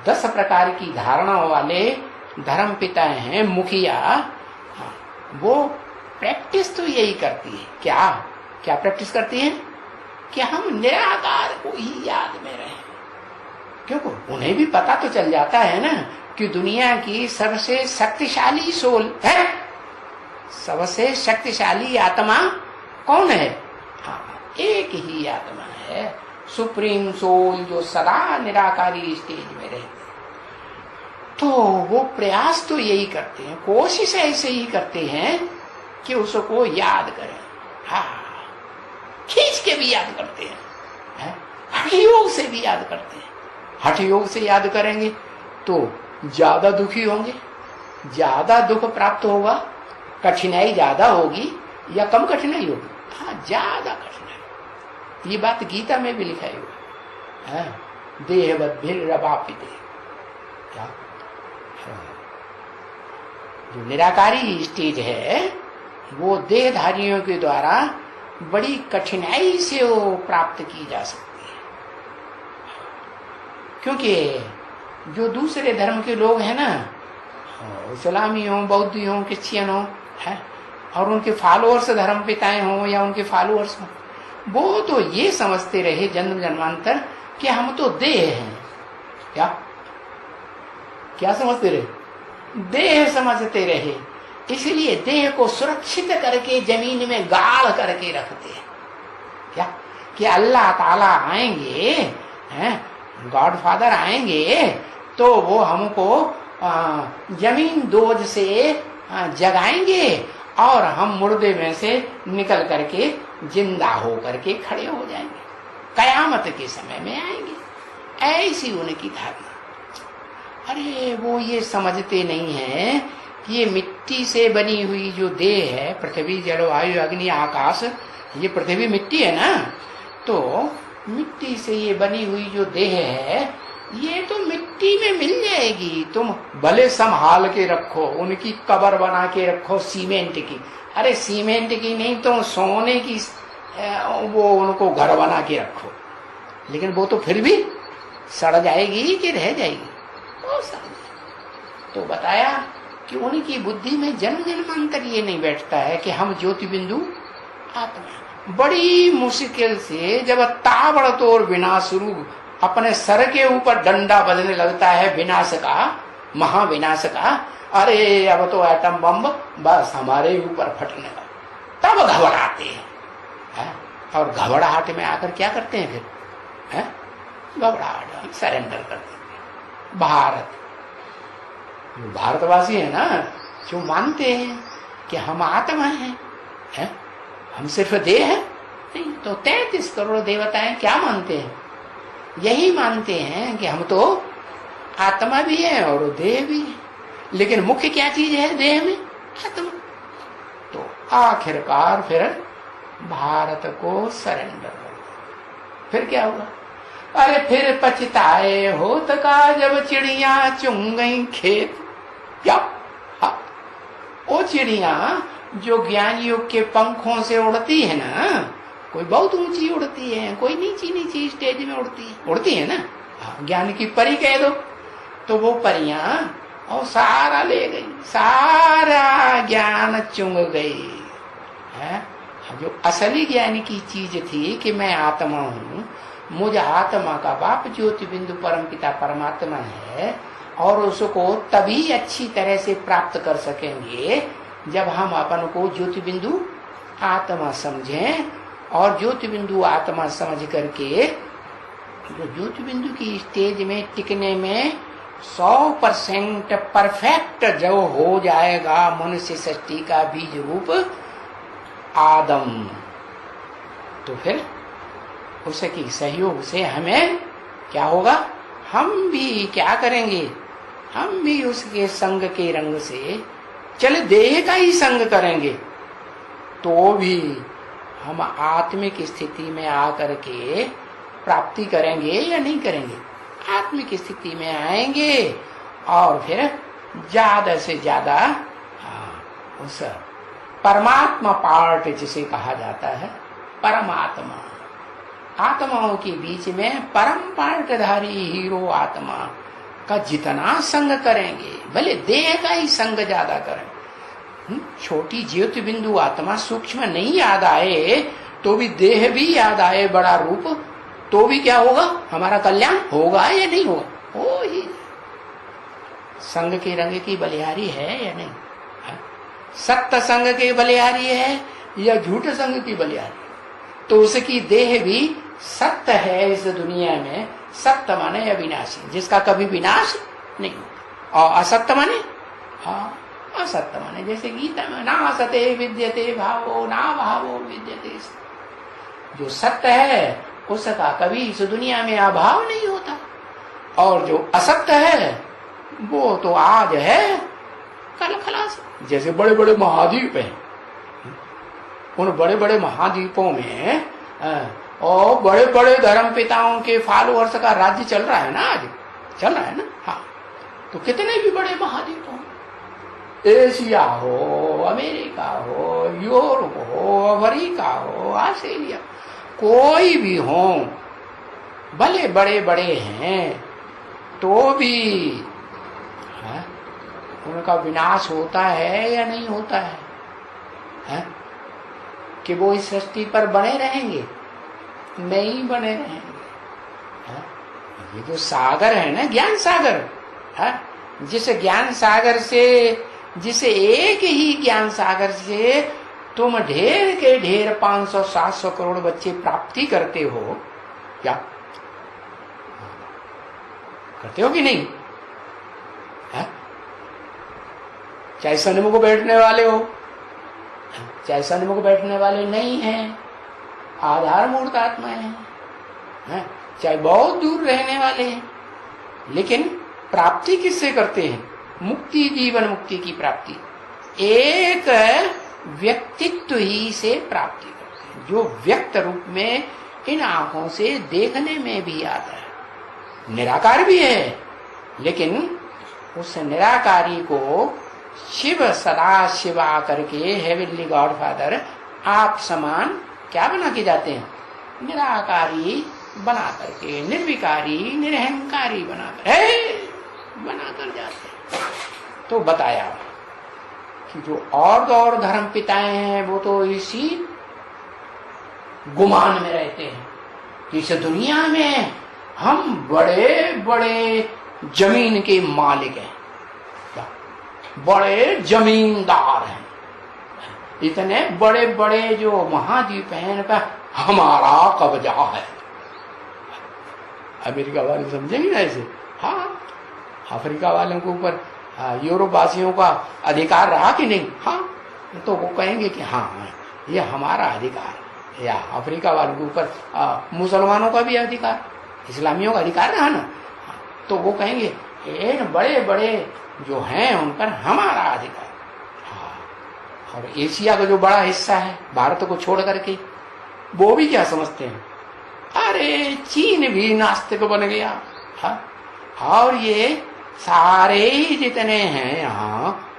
10 प्रकार की धारणा वाले धर्म पिता हैं, मुखिया, वो प्रैक्टिस तो यही करती है। क्या क्या प्रैक्टिस करती है? कि हम निराकार को ही याद में रहें। क्योंकि उन्हें भी पता तो चल जाता है ना कि दुनिया की सबसे शक्तिशाली सोल है, सबसे शक्तिशाली आत्मा कौन है? हाँ, एक ही आत्मा है, सुप्रीम सोल, जो सदा निराकारी स्टेज में रहते। तो वो प्रयास तो यही करते हैं, कोशिश ऐसे ही करते हैं कि उसको याद करें। हाँ, खींच के भी याद करते हैं, हठ योग से भी याद करते हैं। हठ योग से याद करेंगे तो ज्यादा दुखी होंगे, ज्यादा दुख प्राप्त होगा, कठिनाई ज्यादा होगी या कम कठिनाई होगी? हाँ, ज्यादा कठिनाई। ये बात गीता में भी लिखा हुआ है, देहवद्भिर्रवापिते। क्या जो निराकारी स्टेज है वो देहधारियों के द्वारा बड़ी कठिनाई से वो प्राप्त की जा सकती है। क्योंकि जो दूसरे धर्म के लोग हैं ना, इस्लामी हो, बौद्धी हो, क्रिश्चियन हो, है, और उनके फॉलोअर्स धर्म पिताएं हो या उनके फॉलोअर्स हो, वो तो ये समझते रहे जन्म जन्मांतर कि हम तो देह हैं। क्या क्या समझते रहे? देह समझते रहे। इसलिए देह को सुरक्षित करके जमीन में गाड़ करके रखते हैं। क्या कि अल्लाह ताला आएंगे, गॉड फादर आएंगे तो वो हमको जमीन दोज से जगाएंगे और हम मुर्दे में से निकल करके जिंदा हो करके खड़े हो जाएंगे, कयामत के समय में आएंगे। ऐसी उनकी धारणा। अरे वो ये समझते नहीं है कि ये मिट्टी से बनी हुई जो देह है, पृथ्वी जल वायु अग्नि आकाश, ये पृथ्वी मिट्टी है ना, तो मिट्टी से ये बनी हुई जो देह है ये तो मिट्टी में मिल जाएगी। तुम भले संभाल के रखो, उनकी कब्र बना के रखो सीमेंट की। अरे सीमेंट की नहीं तो सोने की वो उनको घर बना के रखो, लेकिन वो तो फिर भी सड़ जाएगी कि रह जाएगी? वो सड़ जाएगी। तो बताया कि उनकी बुद्धि में जन्म जन्मांतर ये नहीं बैठता है कि हम ज्योति बिंदु आत्मा। बड़ी मुश्किल से जब ताबड़तोड़ विनाश रूप अपने सर के ऊपर डंडा बजने लगता है विनाश का, महाविनाश का, अरे अब तो एटम बम बस हमारे ऊपर फटने लगा, तब घबराते हैं। और घबराहट में आकर क्या करते हैं फिर? घबराहट सरेंडर कर देते हैं। भारतवासी है ना, जो मानते हैं कि हम आत्मा हैं, हम सिर्फ देह है नहीं, तो 33 करोड़ देवताएं क्या मानते हैं? यही मानते हैं कि हम तो आत्मा भी है और देह भी है, लेकिन मुख्य क्या चीज है देह में? आत्मा। तो आखिरकार फिर भारत को सरेंडर कर दिया। फिर क्या हुआ? अरे फिर पछताए होत का जब चिड़िया चुंग गई खेत। क्या? हाँ, वो चिड़िया जो ज्ञान योग के पंखों से उड़ती है ना, कोई बहुत ऊंची उड़ती है, कोई नीची नीची स्टेज में उड़ती है ना, ज्ञान की परी कह दो, तो वो परियां और सारा ले गई, सारा ज्ञान चुंग गई है। जो असली ज्ञान की चीज थी कि मैं आत्मा हूँ, मुझ आत्मा का बाप ज्योति बिंदु परम पिता परमात्मा है, और उसको तभी अच्छी तरह से प्राप्त कर सकेंगे जब हम अपन को ज्योति बिंदु आत्मा समझें। और ज्योति बिंदु आत्मा समझ करके जो ज्योति बिंदु की स्टेज में टिकने में 100% परफेक्ट जो हो जाएगा मनुष्य सृष्टि का बीज रूप आदम, तो फिर उसके सहयोग से हमें क्या होगा? हम भी क्या करेंगे? हम भी उसके संग के रंग से, चले देह का ही संग करेंगे तो भी हम आत्मिक स्थिति में आकर के प्राप्ति करेंगे या नहीं करेंगे? आत्मिक स्थिति में आएंगे और फिर ज्यादा से ज्यादा उस परमात्मा पार्ट जिसे कहा जाता है, परमात्मा, आत्माओं के बीच में परम पार्टधारी हीरो आत्मा का जितना संग करेंगे, भले देह का ही संग ज्यादा करें, छोटी ज्योति बिंदु आत्मा सूक्ष्म नहीं याद आए तो भी देह भी याद आए, बड़ा रूप, तो भी क्या होगा? हमारा कल्याण होगा या नहीं होगा? हो ही। संग के रंग की बलिहारी है या नहीं? सत्य संग के बलिहारी है या झूठ संग की बलिहारी? तो उसकी देह भी सत्य है इस दुनिया में। सत्य माने अविनाशी, जिसका कभी विनाश नहीं होता। और असत्य माने असत्य माने जैसे गीता में ना असते विद्यते भावो ना भावो विद्यते। जो सत्य है उसका कभी इस दुनिया में अभाव नहीं होता, और जो असत्य है वो तो आज है कल खलास। जैसे बड़े बड़े महाद्वीप हैं, उन बड़े बड़े महाद्वीपों में और बड़े बड़े धर्म पिताओं के फॉलोअर्स का राज्य चल रहा है ना, आज चल रहा है ना। हाँ, तो कितने भी बड़े महाद्वीप हो, एशिया हो, अमेरिका हो, यूरोप हो, अफ्रीका हो, ऑस्ट्रेलिया, कोई भी हो, भले बड़े बड़े हैं तो भी उनका विनाश होता है या नहीं होता है? कि वो इस सृष्टि पर बने रहेंगे? नहीं बने रहेंगे। ये जो सागर है ना, ज्ञान सागर, जिस ज्ञान सागर से, जिसे एक ही ज्ञान सागर से तुम ढेर के ढेर 500-700 करोड़ बच्चे प्राप्ति करते हो, क्या करते हो कि नहीं? चाहे सन्मुख बैठने वाले हो, चाहे सन्मुख बैठने वाले नहीं हैं, आधार मूर्त आत्माएं हैं, चाहे बहुत दूर रहने वाले हैं, लेकिन प्राप्ति किससे करते हैं? मुक्ति, जीवन मुक्ति की प्राप्ति एक व्यक्तित्व ही से प्राप्ति करते हैं, जो व्यक्त रूप में इन आंखों से देखने में भी आता है। निराकार भी है, लेकिन उस निराकारी को शिव सदा शिव आकर के हेवनली गॉड फादर आप समान क्या बना के जाते हैं? निराकारी बना करके, निर्विकारी निरहंकारी बनाकर जाते हैं। तो बताया कि जो और धर्म पिताएं हैं वो तो इसी गुमान में रहते हैं कि इस दुनिया में हम बड़े बड़े जमीन के मालिक हैं, बड़े जमींदार हैं, इतने बड़े बड़े जो महाद्वीप हैं इन पर हमारा कब्जा है। अमेरिका वाले समझेंगे ना ऐसे? हाँ, अफ्रीका वालों के ऊपर यूरोप वासियों का अधिकार रहा कि नहीं? हाँ, तो वो कहेंगे कि हाँ ये हमारा अधिकार। या अफ्रीका वालों के ऊपर मुसलमानों का भी अधिकार, इस्लामियों का अधिकार रहा ना, तो वो कहेंगे इन बड़े बड़े जो हैं उन पर हमारा अधिकार। हाँ, और एशिया का जो बड़ा हिस्सा है भारत को छोड़ करके, वो भी क्या समझते हैं? अरे चीन भी नास्तिक बन गया। हाँ, और ये सारे ही जितने हैं यहाँ,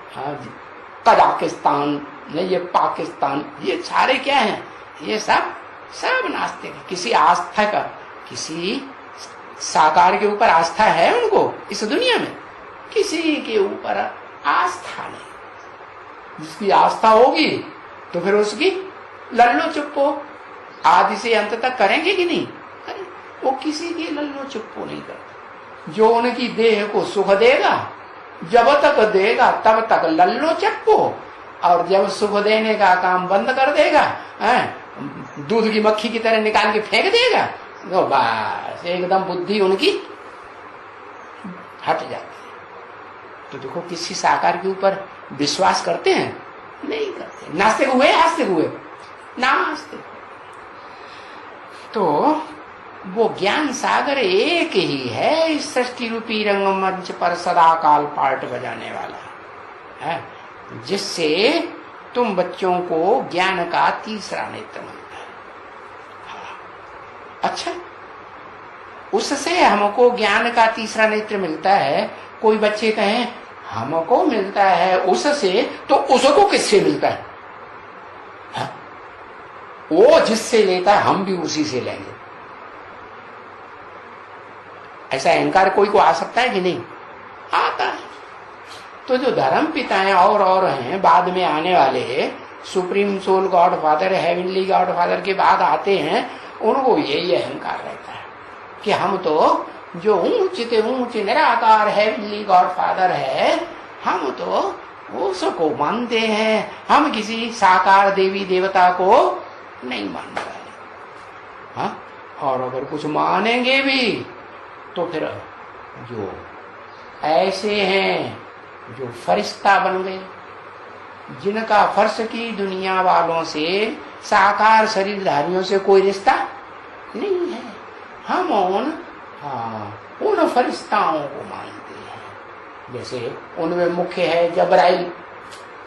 कजाकिस्तान, ये पाकिस्तान, ये सारे क्या हैं? ये सब नास्तिक है। किसी आस्था का, किसी साकार के ऊपर आस्था है उनको इस दुनिया में? किसी के ऊपर आस्था नहीं। जिसकी आस्था होगी तो फिर उसकी लल्लो चुप्पो आदि से अंत तक करेंगे कि नहीं? करें। वो किसी की लल्लो चुप्पो नहीं करते। जो उनकी देह को सुख देगा, जब तक देगा तब तक लल्लो चप्पो, और जब सुख देने का काम बंद कर देगा, दूध की मक्खी की तरह निकाल के फेंक देगा, तो बस एकदम बुद्धि उनकी हट जाती है। तो देखो, किसी साकार के ऊपर विश्वास करते हैं? नहीं करते। नास्तिक हुए, आस्तिक हुए, नास्तिक। तो वो ज्ञान सागर एक ही है, इस सृष्टि रूपी रंगमंच पर सदा काल पार्ट बजाने वाला है, जिससे तुम बच्चों को ज्ञान का तीसरा नेत्र मिलता है। अच्छा, उससे हमको ज्ञान का तीसरा नेत्र मिलता है। कोई बच्चे कहें हमको मिलता है उससे, तो उसको किससे मिलता है? वो जिससे लेता है हम भी उसी से लेंगे। ऐसा अहंकार कोई को आ सकता है कि नहीं? आता है। तो जो धर्म पिता हैं और हैं बाद में आने वाले, supreme soul God father, heavenly God father के बाद आते हैं, उनको यही अहंकार रहता है कि हम तो जो ऊंच निराकार हेवनली गॉड फादर है, हम तो उसको मानते हैं, हम किसी साकार देवी देवता को नहीं मानने वाले। हाँ, और अगर कुछ मानेंगे भी तो फिर जो ऐसे हैं जो फरिश्ता बन गए, जिनका फर्श की दुनिया वालों से, साकार शरीरधारियों से कोई रिश्ता नहीं है, हम उन फरिश्ताओं को मानते हैं। जैसे उनमें मुख्य है जबराइल,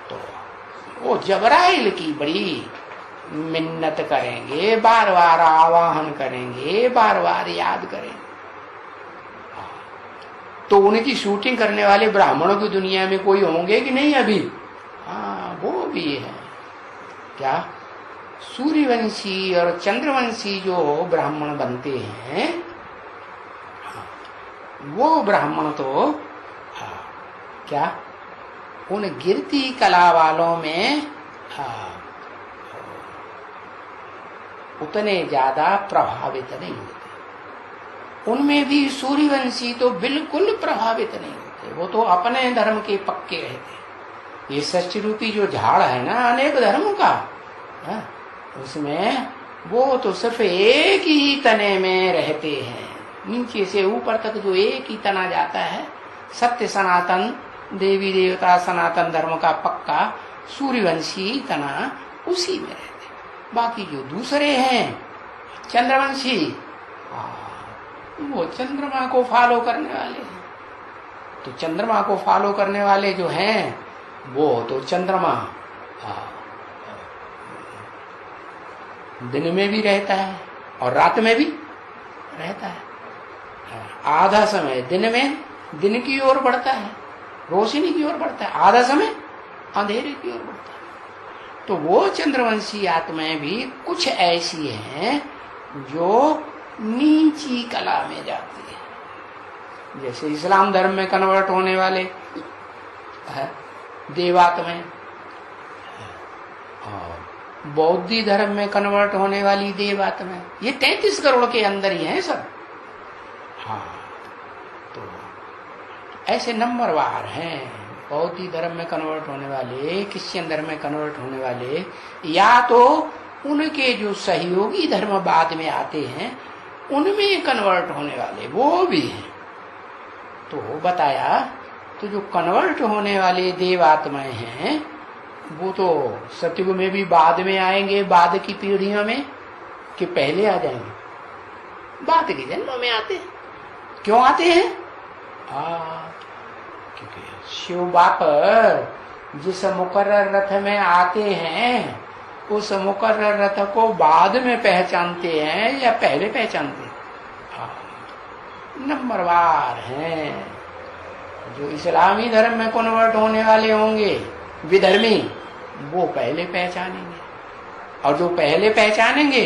तो वो जबराइल की बड़ी मिन्नत करेंगे, बार बार आवाहन करेंगे, बार बार याद करेंगे। तो उनकी शूटिंग करने वाले ब्राह्मणों की दुनिया में कोई होंगे कि नहीं अभी? हाँ, वो भी है। क्या सूर्यवंशी और चंद्रवंशी जो ब्राह्मण बनते हैं, वो ब्राह्मण तो क्या उन गिरती कला वालों में उतने ज्यादा प्रभावित नहीं होते। उनमें भी सूर्यवंशी तो बिल्कुल प्रभावित नहीं होते, वो तो अपने धर्म के पक्के रहते। ये सृष्टि रूपी जो झाड़ है ना अनेक धर्मों का, उसमें वो तो सिर्फ एक ही तने में रहते हैं, नीचे से ऊपर तक जो एक ही तना जाता है, सत्य सनातन देवी देवता सनातन धर्म का पक्का सूर्यवंशी तना, उसी में रहते। बाकी जो दूसरे हैं चंद्रवंशी, वो चंद्रमा को फॉलो करने वाले हैं। तो चंद्रमा को फॉलो करने वाले जो हैं, वो तो चंद्रमा दिन में भी रहता है और रात में भी रहता है। आधा समय दिन में दिन की ओर बढ़ता है, रोशनी की ओर बढ़ता है, आधा समय अंधेरे की ओर बढ़ता है। तो वो चंद्रवंशी आत्माएं भी कुछ ऐसी हैं जो नीची कला में जाती है। जैसे इस्लाम धर्म में कन्वर्ट होने वाले देवात्माएं, और बौद्धी धर्म में कन्वर्ट होने वाली देवात्माएं, ये 33 करोड़ के अंदर ही हैं सब। हाँ, तो ऐसे नंबरवार हैं। बौद्धी धर्म में कन्वर्ट होने वाले, क्रिश्चियन धर्म में कन्वर्ट होने वाले, या तो उनके जो सहयोगी धर्म बाद में आते हैं उनमें कन्वर्ट होने वाले, वो भी हैं। तो बताया, तो जो कन्वर्ट होने वाले देवात्माएं हैं वो तो सतयुग में भी बाद में आएंगे, बाद की पीढ़ियों में, कि पहले आ जाएंगे? बाद के जन्मों में आते हैं। क्यों आते हैं? क्योंकि शिव बाप जिस मुकर्रर रथ में आते हैं, उस मुकर्रर रथ को बाद में पहचानते हैं या पहले पहचानते हैं? नंबरवार हैं। जो इस्लामी धर्म में कन्वर्ट होने वाले होंगे विधर्मी, वो पहले पहचानेंगे, और जो पहले पहचानेंगे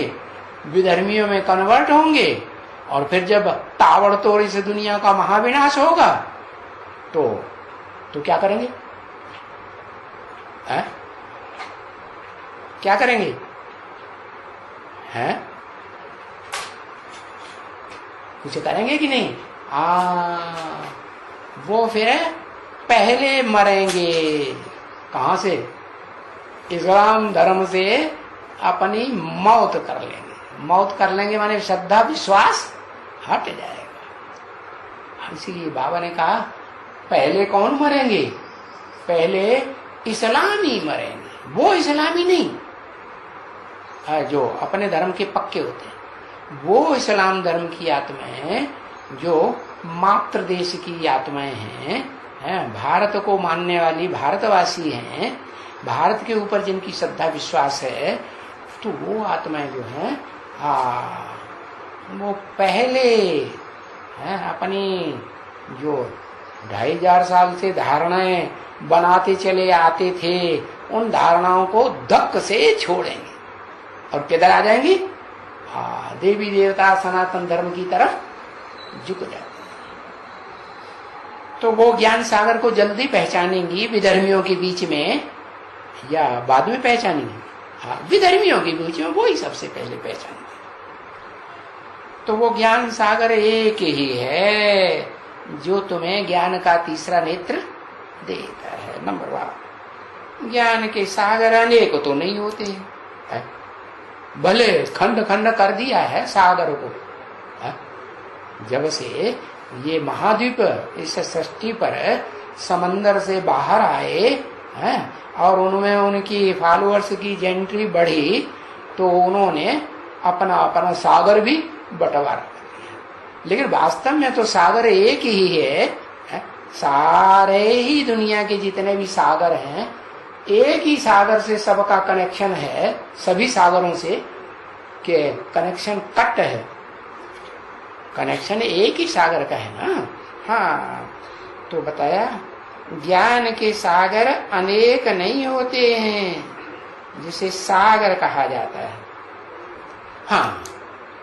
विधर्मियों में कन्वर्ट होंगे, और फिर जब ताबड़तोड़ इस दुनिया का महाविनाश होगा तो क्या करेंगे? क्या करेंगे? हैं? कुछ करेंगे कि नहीं? वो फिर पहले मरेंगे। कहां से? इस्लाम धर्म से अपनी मौत कर लेंगे। मौत कर लेंगे माने श्रद्धा विश्वास हट जाएगा। इसीलिए बाबा ने कहा पहले कौन मरेंगे? पहले इस्लामी मरेंगे। वो इस्लामी नहीं, जो अपने धर्म के पक्के होते हैं, वो इस्लाम धर्म की आत्माएं, जो मातृ देश की आत्माएं हैं, भारत को मानने वाली भारतवासी हैं, भारत के ऊपर जिनकी श्रद्धा विश्वास है, तो वो आत्माएं जो हैं वो पहले अपनी जो 2500 साल से धारणाएं बनाते चले आते थे, उन धारणाओं को धक्क से छोड़ेंगे और किधर आ जाएंगे? देवी देवता सनातन धर्म की तरफ झुक जाते हैं। तो वो ज्ञान सागर को जल्दी पहचानेंगी विधर्मियों के बीच में या बाद में पहचानेंगी? हाँ, विधर्मियों के बीच में वो ही सबसे पहले पहचानेंगे। तो वो ज्ञान सागर एक ही है जो तुम्हें ज्ञान का तीसरा नेत्र देता है। नंबर 1, ज्ञान के सागर अनेक तो नहीं होते हैं, भले खंड खंड कर दिया है सागर को। जब से ये महाद्वीप इस सृष्टि पर समंदर से बाहर आए हैं और उनमें उनकी फॉलोअर्स की जेंट्री बढ़ी तो उन्होंने अपना अपना सागर भी बंटवारा कर दिया। लेकिन वास्तव में तो सागर एक ही है। सारे ही दुनिया के जितने भी सागर हैं एक ही सागर से सबका कनेक्शन है, सभी सागरों से के कनेक्शन कट है, कनेक्शन एक ही सागर का है ना। हाँ, तो बताया ज्ञान के सागर अनेक नहीं होते हैं जिसे सागर कहा जाता है। हाँ,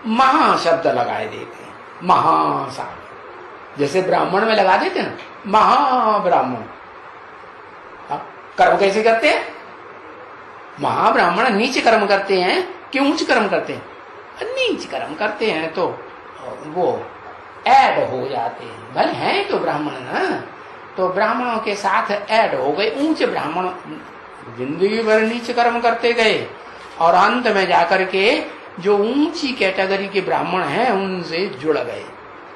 महा शब्द लगाए देते हैं, महासागर, जैसे ब्राह्मण में लगा देते हैं ना महाब्राह्मण। कर्म कैसे करते हैं? महाब्राह्मण नीच कर्म करते हैं कि ऊंच कर्म करते हैं? नीच कर्म करते हैं तो वो ऐड हो जाते हैं। भले हैं तो ब्राह्मण ना, तो ब्राह्मणों के साथ ऐड हो गए। ऊंचे ब्राह्मण जिंदगी भर नीच कर्म करते गए और अंत में जाकर के जो ऊंची कैटेगरी के ब्राह्मण हैं उनसे जुड़ गए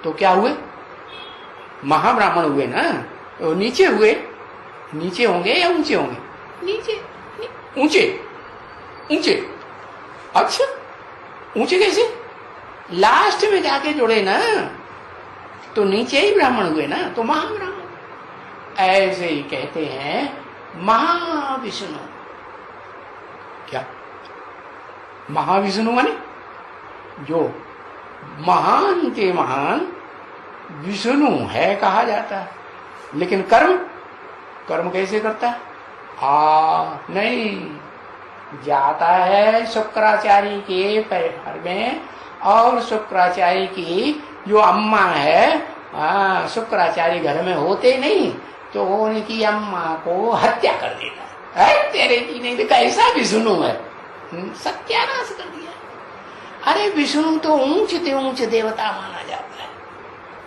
तो क्या हुए? महाब्राह्मण हुए ना। तो नीचे हुए, नीचे होंगे या ऊंचे होंगे? नीचे, ऊंचे, ऊंचे। अच्छा, ऊंचे कैसे? लास्ट में जाके जुड़े ना तो नीचे ही ब्राह्मण हुए ना, तो महाब्राह्मण। ऐसे ही कहते हैं महाविष्णु। क्या महाविष्णु माने? जो महान के महान विष्णु है कहा जाता है। लेकिन कर्म, कर्म कैसे करता है? नहीं, जाता है शुक्राचार्य के पैर में और शुक्राचार्य की जो अम्मा है, शुक्राचार्य घर में होते नहीं तो उनकी अम्मा को हत्या कर देता है। तेरे की नहीं, कैसा विष्णु है, सत्यानाश कर दिया। अरे विष्णु तो ऊंचे ऊंचे देवता माना जाता है,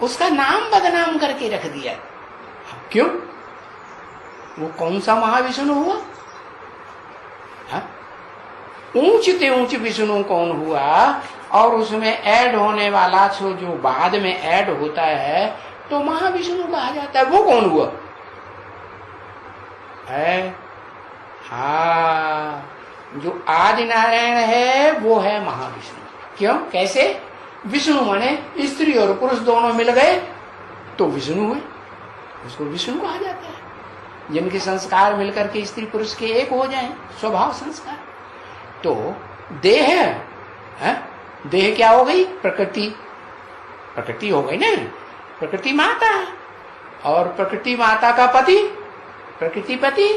उसका नाम बदनाम करके रख दिया। क्यों? वो कौन सा महाविष्णु हुआ? ऊंचे ऊंचे विष्णु कौन हुआ? और उसमें ऐड होने वाला जो बाद में ऐड होता है तो महाविष्णु कहा जाता है। वो कौन हुआ है? हाँ, जो आदि नारायण है वो है महाविष्णु। क्यों? कैसे? विष्णु माने स्त्री और पुरुष दोनों मिल गए तो विष्णु हुए, उसको विष्णु कहा जाता है। जिनके संस्कार मिलकर के स्त्री पुरुष के एक हो जाएं, स्वभाव संस्कार। तो देह है, देह क्या हो गई? प्रकृति, प्रकृति हो गई ना, प्रकृति माता। और प्रकृति माता का पति प्रकृति पति।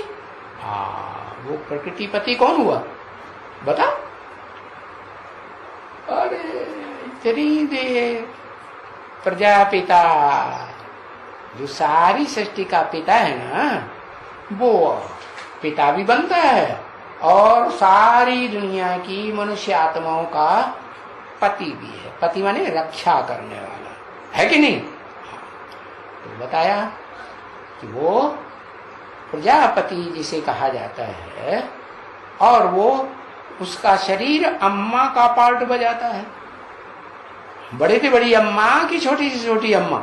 वो प्रकृति पति कौन हुआ बता? अरे इतनी देर प्रजापिता, जो सारी सृष्टि का पिता है ना, वो पिता भी बनता है और सारी दुनिया की मनुष्य आत्माओं का पति भी है। पति माने रक्षा करने वाला है कि नहीं? तो बताया कि वो प्रजापति जिसे कहा जाता है और वो उसका शरीर अम्मा का पार्ट बजाता है। बड़े से बड़ी अम्मा की छोटी से छोटी अम्मा,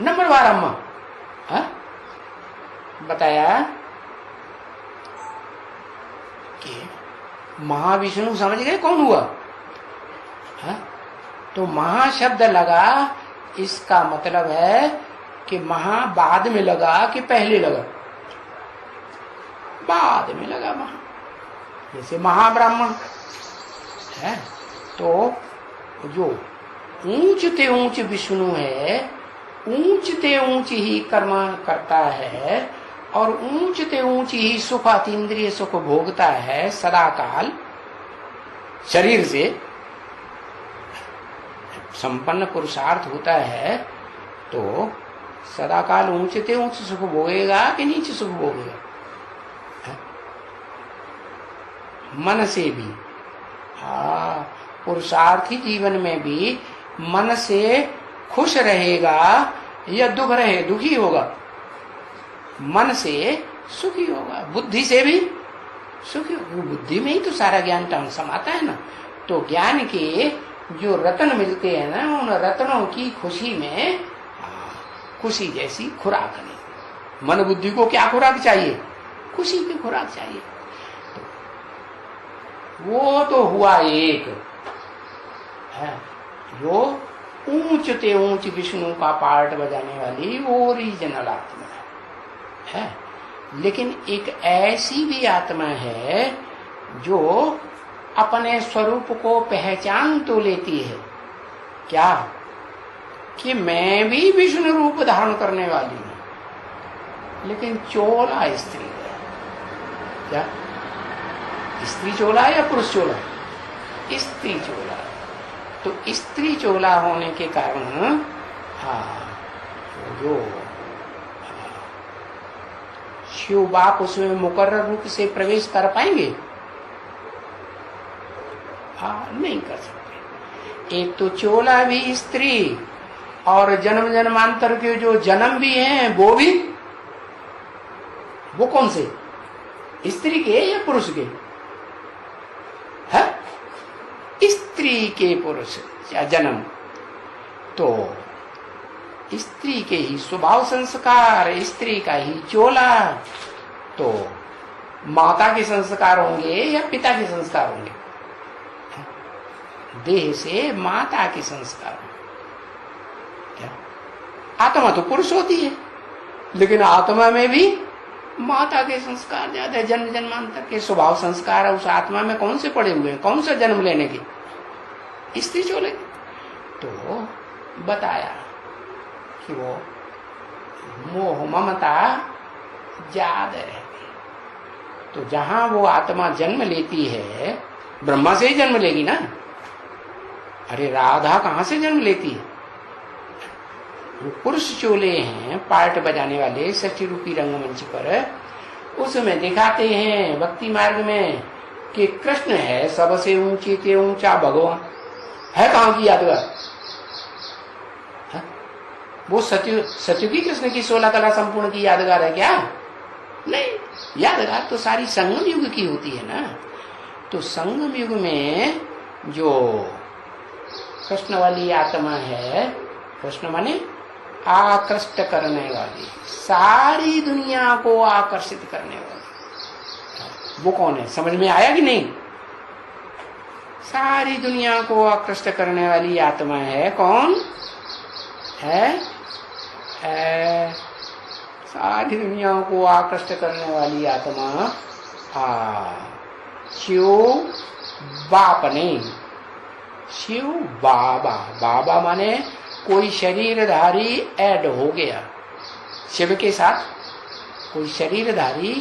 नंबरवार अम्मा। बताया कि महाविष्णु समझ गए कौन हुआ? तो महाशब्द लगा, इसका मतलब है कि महा बाद में लगा कि पहले लगा? बाद में लगा महा। जैसे महाब्राह्मण है तो जो ऊंचते ऊंच विष्णु है, ऊंचते ऊंच ही कर्म करता है और ऊंचते ऊंच ही सुख अतीन्द्रिय सुख भोगता है सदा काल। शरीर से संपन्न पुरुषार्थ होता है तो सदाकाल ऊंचते ऊंच सुख भोगेगा कि नीचे सुख भोगेगा? मन से भी, पुरुषार्थी जीवन में भी मन से खुश रहेगा या दुखी होगा? मन से सुखी होगा, बुद्धि से भी सुखी होगा। बुद्धि में ही तो सारा ज्ञान समाता है ना। तो ज्ञान के जो रत्न मिलते हैं ना, उन रत्नों की खुशी में खुशी जैसी खुराक नहीं। मन बुद्धि को क्या खुराक चाहिए? खुशी की खुराक चाहिए। तो वो तो हुआ एक है जो ऊंचते ऊंच विष्णु का पार्ट बजाने वाली ओरिजिनल आत्मा है। लेकिन एक ऐसी भी आत्मा है जो अपने स्वरूप को पहचान तो लेती है, क्या कि मैं भी विष्णु रूप धारण करने वाली हूं, लेकिन चोला स्त्री है। क्या स्त्री चोला है या पुरुष चोला? स्त्री चोला। तो स्त्री चोला होने के कारण जो शिव बाप उसमें मुकर्रर रूप से प्रवेश कर पाएंगे? नहीं कर सकते। एक तो चोला भी स्त्री, और जन्म जन्मांतर के जो जन्म भी हैं वो कौन से? स्त्री के या पुरुष के? है स्त्री के पुरुष या जन्म। तो स्त्री के ही स्वभाव संस्कार, स्त्री का ही चोला। तो माता के संस्कार होंगे या पिता के संस्कार होंगे? देह से माता के संस्कार। आत्मा तो पुरुष होती है, लेकिन आत्मा में भी माता के संस्कार ज्यादा है। जन्म जन्मांतर के स्वभाव संस्कार उस आत्मा में कौन से पड़े हुए हैं? कौन सा जन्म लेने के? स्त्री चोले। तो बताया कि वो मोह ममता ज्यादा रहती। तो जहां वो आत्मा जन्म लेती है, ब्रह्मा से ही जन्म लेगी ना। अरे राधा कहां से जन्म लेती है? वो पुरुष चोले हैं पार्ट बजाने वाले षष्ठी रूपी रंगमंच पर, उसमें दिखाते हैं भक्ति मार्ग में कि कृष्ण है सबसे ऊंचे के ऊंचा भगवान। है कहां की यादगार? वो सत्युगी कृष्ण की 16 कला संपूर्ण की यादगार है क्या? नहीं, यादगार तो सारी संगम युग की होती है ना। तो संगम युग में जो कृष्ण वाली आत्मा है, कृष्ण माने आकृष्ट करने वाली, सारी दुनिया को आकर्षित करने वाली, वो कौन है? समझ में आया कि नहीं? सारी दुनिया को आकृष्ट करने वाली आत्मा है कौन है? सारी दुनिया को आकृष्ट करने वाली आत्मा शिव बाप नहीं, शिव बाबा। बाबा माने कोई शरीरधारी ऐड हो गया शिव के साथ, कोई शरीरधारी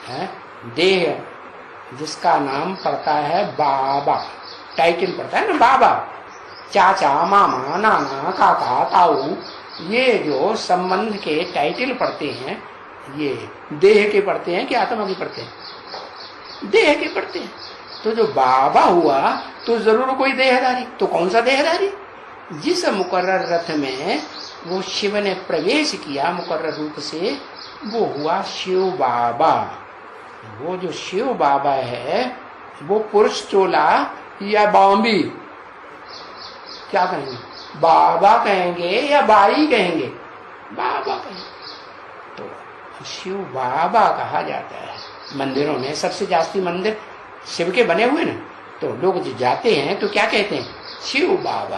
है, देह जिसका नाम पड़ता है बाबा, टाइटल पड़ता है ना बाबा। चाचा, मामा, नाना, काका, ताऊ, ये जो संबंध के टाइटल पड़ते हैं, ये देह के पड़ते हैं कि आत्मा के पड़ते हैं? देह के पड़ते हैं। तो जो बाबा हुआ तो जरूर कोई देहधारी। तो कौन सा देहधारी? जिस मुकर्रर रथ में वो शिव ने प्रवेश किया मुकर्रर रूप से, वो हुआ शिव बाबा। वो जो शिव बाबा है वो पुरुष चोला या बॉम्बी, क्या कहेंगे? बाबा कहेंगे या बाई कहेंगे? बाबा कहेंगे। तो शिव बाबा कहा जाता है। मंदिरों में सबसे जास्ती मंदिर शिव के बने हुए ना, तो लोग जो जाते हैं तो क्या कहते हैं? शिव बाबा।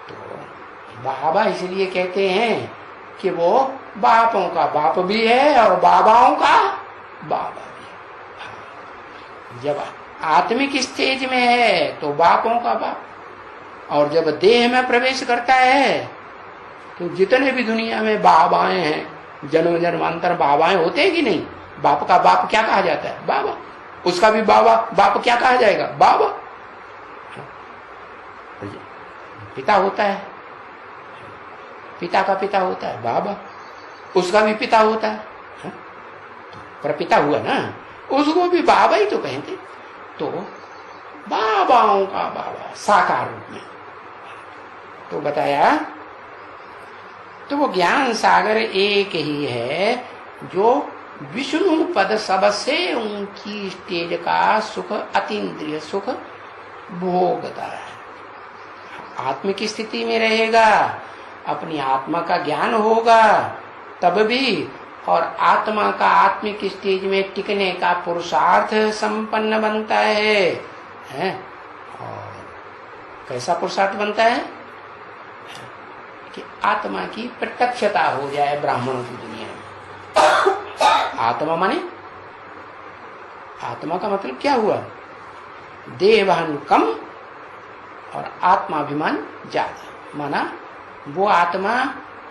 तो बाबा इसलिए कहते हैं कि वो बापों का बाप भी है और बाबाओं का बाबा भी है। जब आत्मिक स्टेज में है तो बापों का बाप, और जब देह में प्रवेश करता है तो जितने भी दुनिया में बाबाएं हैं, जन्म जन्मांतर बाबाएं होते हैं कि नहीं? बाप का बाप क्या कहा जाता है? बाबा। उसका भी बाबा बाप क्या कहा जाएगा? बाबा। पिता होता है, पिता का पिता होता है बाबा, उसका भी पिता होता है, हाँ? पर पिता हुआ ना, उसको भी बाबा ही तो कहते। तो बाबाओं का बाबा साकार रूप में तो बताया। तो वो ज्ञान सागर एक ही है जो विष्णु पद सबसे ऊंची स्टेज का सुख, अतीन्द्रिय सुख भोगता है। आत्मिक स्थिति में रहेगा, अपनी आत्मा का ज्ञान होगा तब भी, और आत्मा का आत्मिक स्टेज में टिकने का पुरुषार्थ संपन्न बनता है? और कैसा पुरुषार्थ बनता है कि आत्मा की प्रत्यक्षता हो जाए ब्राह्मणों की दुनिया में। आत्मा माने, आत्मा का मतलब क्या हुआ? देवान कम और आत्माभिमान ज्यादा। माना वो आत्मा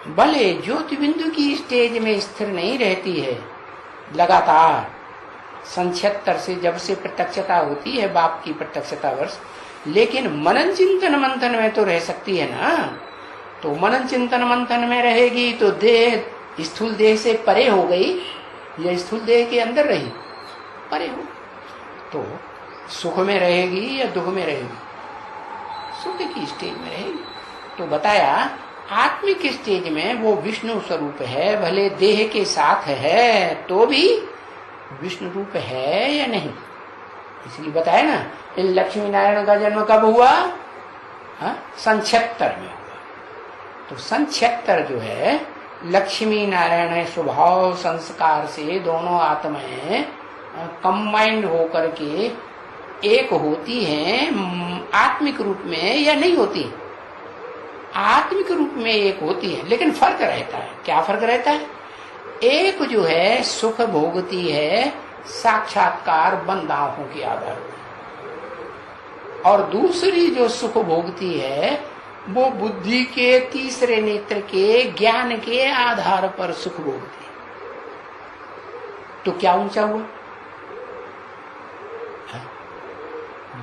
भले ज्योति बिंदु की स्टेज में स्थिर नहीं रहती है, लगातार संक्षेत्र से जब से प्रत्यक्षता होती है, बाप की प्रत्यक्षता वर्ष, लेकिन मनन चिंतन मंथन में तो रह सकती है ना। तो मनन चिंतन मंथन में रहेगी तो देह स्थूल देह से परे हो गई या स्थूल देह के अंदर रही? परे हो। तो सुख में रहेगी या दुख में रहेगी? सुख की स्टेज में रहेगी। तो बताया आत्मिक स्टेज में वो विष्णु स्वरूप है, भले देह के साथ है तो भी विष्णु रूप है या नहीं। इसलिए बताया ना, इन लक्ष्मी नारायण का जन्म कब हुआ? संक्षेत्र में हुआ। तो संक्षेत्र जो है लक्ष्मी नारायण स्वभाव संस्कार से दोनों आत्माएं कंबाइंड होकर के एक होती हैं आत्मिक रूप में या नहीं होती? आत्मिक रूप में एक होती है, लेकिन फर्क रहता है। क्या फर्क रहता है? एक जो है सुख भोगती है साक्षात्कार बंद आंखों के आधार पर, और दूसरी जो सुख भोगती है वो बुद्धि के तीसरे नेत्र के ज्ञान के आधार पर सुख भोगती है। तो क्या ऊंचा हुआ?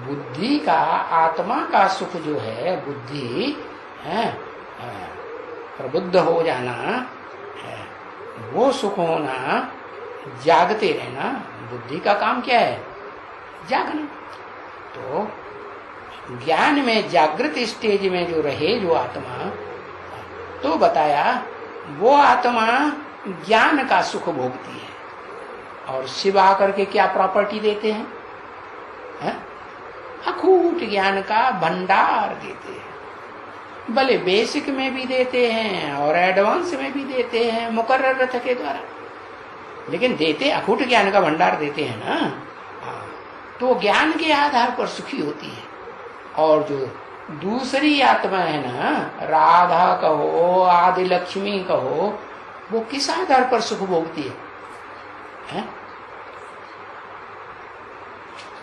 बुद्धि का, आत्मा का सुख जो है, बुद्धि है प्रबुद्ध हो जाना है, वो सुख होना, जागते रहना। बुद्धि का काम क्या है? जागना। तो ज्ञान में जागृत स्टेज में जो रहे जो आत्मा, तो बताया वो आत्मा ज्ञान का सुख भोगती है। और शिव आकर के क्या प्रॉपर्टी देते हैं? अखूट ज्ञान का भंडार देते हैं। भले बेसिक में भी देते हैं और एडवांस में भी देते हैं मुकर्रर रथ के द्वारा, लेकिन देते अखूट ज्ञान का भंडार देते हैं ना। तो ज्ञान के आधार पर सुखी होती है। और जो दूसरी आत्मा है ना, राधा कहो, आदि लक्ष्मी कहो, वो किस आधार पर सुख भोगती है?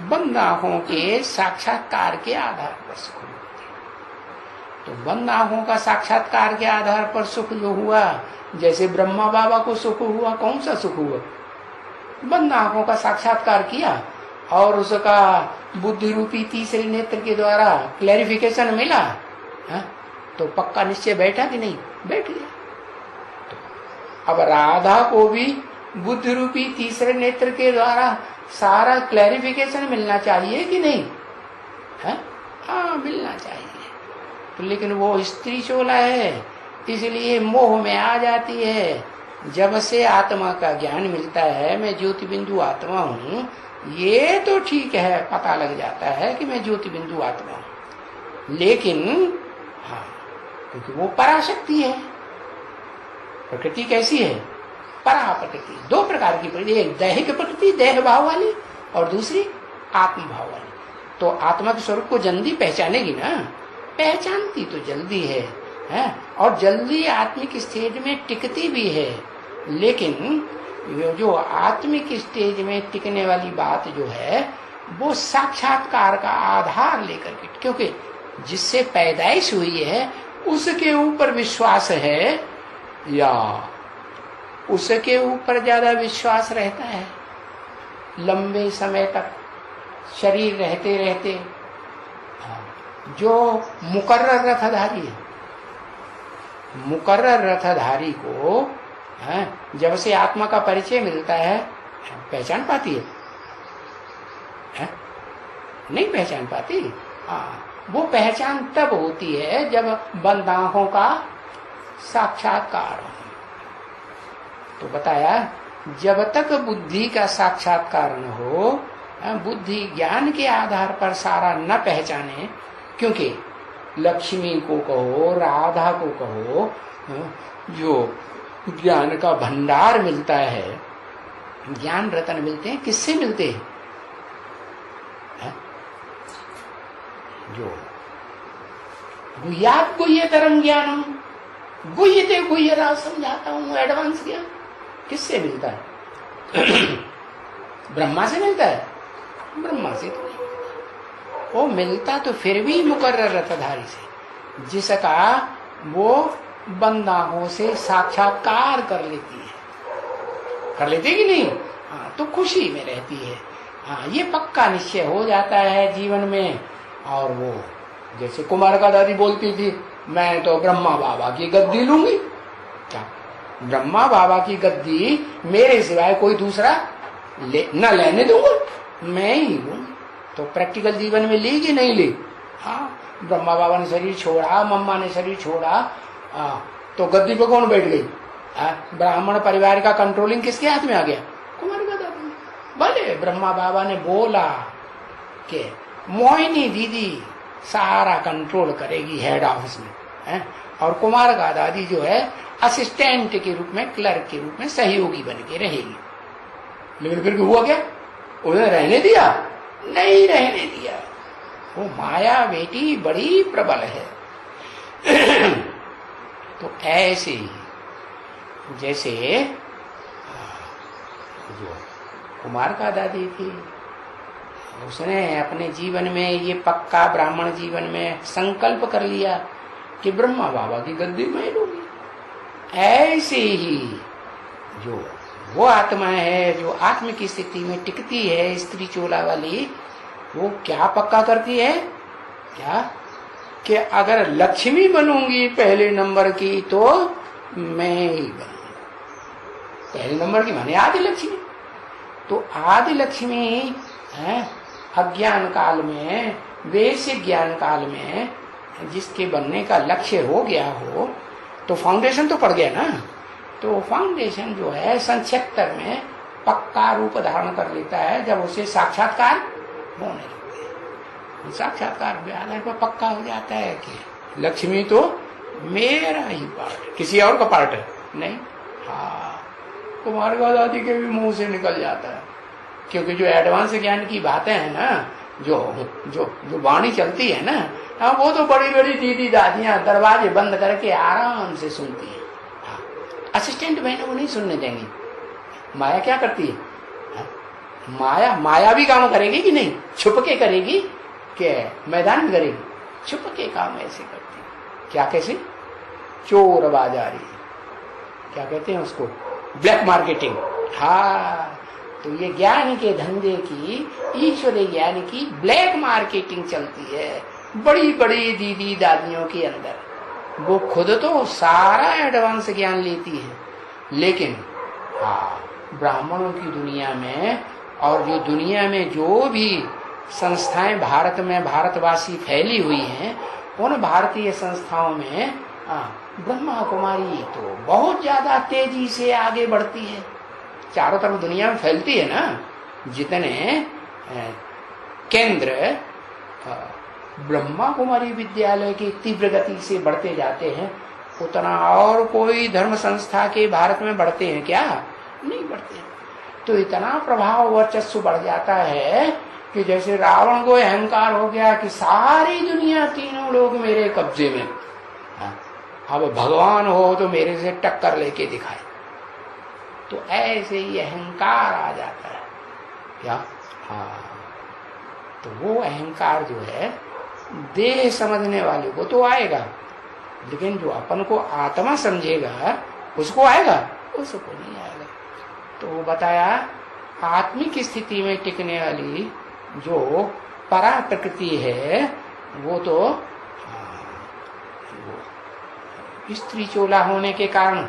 बंद आंखों के साक्षात्कार के आधार पर सुख भोगती है। तो बंद आंखों का साक्षात्कार के आधार पर सुख जो हुआ, जैसे ब्रह्मा बाबा को सुख हुआ, कौन सा सुख हुआ? बंद आंखों का साक्षात्कार किया और उसका बुद्धि रूपी तीसरे नेत्र के द्वारा क्लैरिफिकेशन मिला, तो पक्का निश्चय बैठा कि नहीं? बैठ गया। तो अब राधा को भी बुद्धि रूपी तीसरे नेत्र के द्वारा सारा क्लैरिफिकेशन मिलना चाहिए कि नहीं? हाँ, मिलना चाहिए। तो लेकिन वो स्त्री चोला है, इसलिए मोह में आ जाती है। जब से आत्मा का ज्ञान मिलता है, मैं ज्योति बिंदु आत्मा हूँ, ये तो ठीक है, पता लग जाता है कि मैं ज्योति बिंदु आत्मा हूँ, लेकिन हाँ, क्योंकि वो पराशक्ति है। प्रकृति कैसी है? परा प्रकृति। दो प्रकार की प्रकृति, एक दैहिक प्रकृति देह भाव वाली, और दूसरी आत्म भाव वाली। तो आत्मा के स्वरूप को जल्दी पहचानेगी ना? पहचानती तो जल्दी है, और जल्दी आत्मिक स्टेज में टिकती भी है। लेकिन जो आत्मिक स्टेज में टिकने वाली बात जो है, वो साक्षात्कार का आधार लेकर के, क्योंकि जिससे पैदाइश हुई है उसके ऊपर विश्वास है या उसके ऊपर ज्यादा विश्वास रहता है लंबे समय तक शरीर रहते रहते। जो मुकर्रर रथधारी है, मुकर्रर रथधारी को जब से आत्मा का परिचय मिलता है पहचान पाती है? नहीं पहचान पाती। वो पहचान तब होती है जब बंद आंखों का साक्षात्कार हो। तो बताया जब तक बुद्धि का साक्षात्कार न हो, बुद्धि ज्ञान के आधार पर सारा न पहचाने, क्योंकि लक्ष्मी को कहो, राधा को कहो, जो ज्ञान का भंडार मिलता है, ज्ञान रतन मिलते हैं, किससे मिलते हैं? जो गुह्यात गुह्यतरम ज्ञानम, गुह्यते गुह्यरा, समझाता हूं एडवांस ज्ञान किससे मिलता है? ब्रह्मा से मिलता है? ब्रह्मा से तो नहीं, वो मिलता तो फिर भी मुकर्रर रथधारी से, जिसका वो बंद आंखों से साक्षात्कार कर लेती है। कर लेती कि नहीं? तो खुशी में रहती है। ये पक्का निश्चय हो जाता है जीवन में। और वो जैसे कुमार का दादी बोलती थी, मैं तो ब्रह्मा बाबा की गद्दी लूंगी। क्या ब्रह्मा बाबा की गद्दी मेरे सिवाय कोई दूसरा न लेने दूंगा, मैं ही लूं। तो प्रैक्टिकल जीवन में ली कि नहीं ली? ब्रह्मा बाबा ने शरीर छोड़ा, मम्मा ने शरीर छोड़ा, तो गद्दी पे कौन बैठ गई? ब्राह्मण परिवार का कंट्रोलिंग किसके हाथ में आ गया? कुमार का दादी। भले ब्रह्मा बाबा ने बोला कि मोहिनी दीदी सारा कंट्रोल करेगी हेड ऑफिस में, और कुमार का दादी जो है असिस्टेंट के रूप में, क्लर्क के रूप में सहयोगी बन के रहेगी। लेकिन फिर हुआ क्या? उन्हें रहने दिया? नहीं रहने दिया। वो माया बेटी बड़ी प्रबल है। तो ऐसे ही जैसे जो कुमार का दादी थी, उसने अपने जीवन में ये पक्का ब्राह्मण जीवन में संकल्प कर लिया कि ब्रह्मा बाबा की गद्दी मैं लूंगी। ऐसे ही जो वो आत्मा है जो आत्म की स्थिति में टिकती है, स्त्री चोला वाली, वो क्या पक्का करती है? क्या कि अगर लक्ष्मी बनूंगी पहले नंबर की तो मैं ही बनूंगी पहले नंबर की, माने आदि लक्ष्मी। तो आदि लक्ष्मी अज्ञान काल में, वैश्य ज्ञान काल में जिसके बनने का लक्ष्य हो गया हो, तो फाउंडेशन तो पड़ गया ना। तो फाउंडेशन जो है संक्षेप्तर में पक्का रूप धारण कर लेता है जब उसे साक्षात्कार होने लगता है। साक्षात्कार आधार पर पक्का हो जाता है कि लक्ष्मी तो मेरा ही पार्ट, किसी और का पार्ट है नहीं। कुमार का दादी के भी मुंह से निकल जाता है, क्योंकि जो एडवांस ज्ञान की बातें हैं ना, जो जो जो वाणी चलती है ना, वो तो बड़ी बड़ी दीदी दादियां दरवाजे बंद करके आराम से सुनती है। असिस्टेंट बहनों को नहीं सुनने देंगी। माया क्या करती है? माया भी काम करेगी कि नहीं? छुप के करेगी कि मैदान में करेगी? छुप के काम ऐसे करती है। क्या कैसे? चोर बाजारी, क्या कहते हैं उसको? Black marketing. तो ये ज्ञान के धंधे की, ईश्वरीय ज्ञान की ब्लैक मार्केटिंग चलती है बड़ी बड़ी दीदी दादियों के अंदर। वो खुद तो सारा एडवांस ज्ञान लेती है, लेकिन ब्राह्मणों की दुनिया में और जो दुनिया में जो भी संस्थाएं भारत में भारतवासी फैली हुई हैं, उन भारतीय संस्थाओं में ब्रह्मा कुमारी तो बहुत ज्यादा तेजी से आगे बढ़ती है। चारों तरफ दुनिया में फैलती है ना। जितने केंद्र ब्रह्मा कुमारी विद्यालय की तीव्र गति से बढ़ते जाते हैं, उतना और कोई धर्म संस्था के भारत में बढ़ते हैं क्या? नहीं बढ़ते। तो इतना प्रभाव वर्चस्व बढ़ जाता है कि जैसे रावण को अहंकार हो गया कि सारी दुनिया, तीनों लोग मेरे कब्जे में, अब भगवान हो तो मेरे से टक्कर लेके दिखाए। तो ऐसे ही अहंकार आ जाता है क्या? तो वो अहंकार जो है देह समझने वाले को तो आएगा, लेकिन जो अपन को आत्मा समझेगा उसको आएगा? उसको नहीं आएगा। तो वो बताया आत्मिक स्थिति में टिकने वाली जो परा प्रकृति है, वो तो स्त्री चोला होने के कारण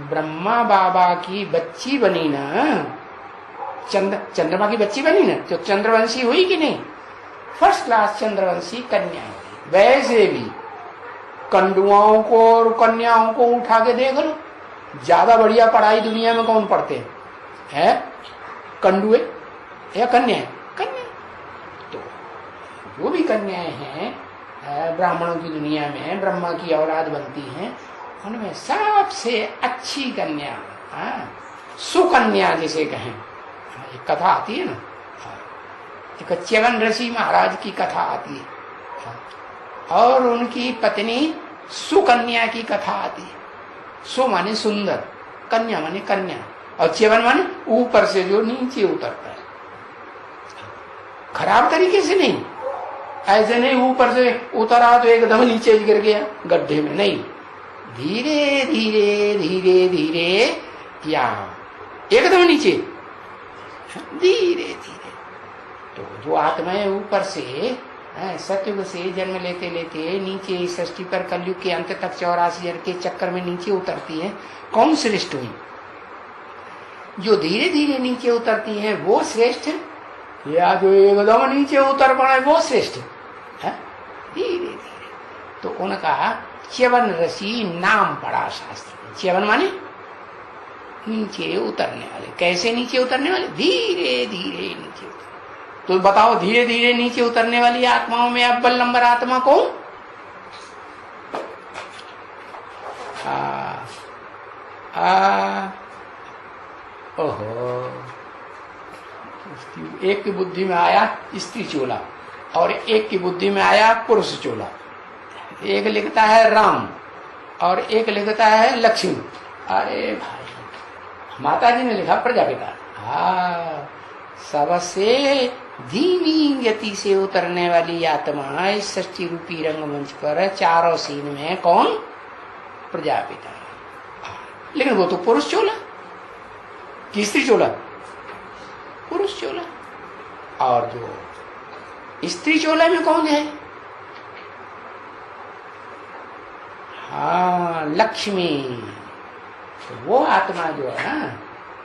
ब्रह्मा बाबा की बच्ची बनी ना, चंद्रमा की बच्ची बनी ना, तो चंद्रवंशी हुई कि नहीं? फर्स्ट क्लास चंद्रवंशी कन्या हुई। वैसे भी कंडुआओं को और कन्याओं को उठा के देख लो, ज्यादा बढ़िया पढ़ाई दुनिया में कौन पढ़ते हैं? कंडुए या कन्याएं? कन्या। तो जो भी कन्याएं हैं ब्राह्मणों की दुनिया में ब्रह्मा की औलाद बनती हैं, उनमें सबसे अच्छी कन्या सुकन्या जिसे कहें, एक कथा आती है ना, एक च्यवन ऋषि महाराज की कथा आती है और उनकी पत्नी सुकन्या की कथा आती है। सु माने सुंदर, कन्या माने कन्या, और च्यवन माने ऊपर से जो नीचे उतरता है। खराब तरीके से नहीं, ऐसे नहीं ऊपर से उतरा तो एकदम नीचे गिर गया गड्ढे में, नहीं, धीरे धीरे धीरे धीरे या एकदम नीचे, धीरे धीरे। तो जो आत्माएं ऊपर से सत्युग से जन्म लेते लेते नीचे सृष्टि पर कलयुग के अंत तक 84 जन्म के चक्कर में नीचे उतरती हैं, कौन श्रेष्ठ हुई? जो धीरे धीरे नीचे उतरती हैं वो श्रेष्ठ है, या जो एकदम नीचे उतर पड़े वो श्रेष्ठ है? धीरे धीरे। तो उनका च्यवन ऋषि नाम पड़ा शास्त्र में। च्यवन माने नीचे उतरने वाले। कैसे नीचे उतरने वाले? धीरे धीरे नीचे उतर। तो बताओ, धीरे धीरे नीचे उतरने वाली आत्माओं में अव्वल नंबर आत्मा कौन? ओहो, एक की बुद्धि में आया स्त्री चोला और एक की बुद्धि में आया पुरुष चोला। एक लिखता है राम और एक लिखता है लक्ष्मी। अरे भाई, माता जी ने लिखा प्रजापिता। सबसे धीमी गति से उतरने वाली आत्मा इस सृष्टि रूपी रंगमंच पर चारों सीन में कौन? प्रजापिता। लेकिन वो तो पुरुष चोला कि स्त्री चोला? पुरुष चोला। और जो स्त्री चोला में कौन है? हाँ, लक्ष्मी। तो वो आत्मा जो है ना,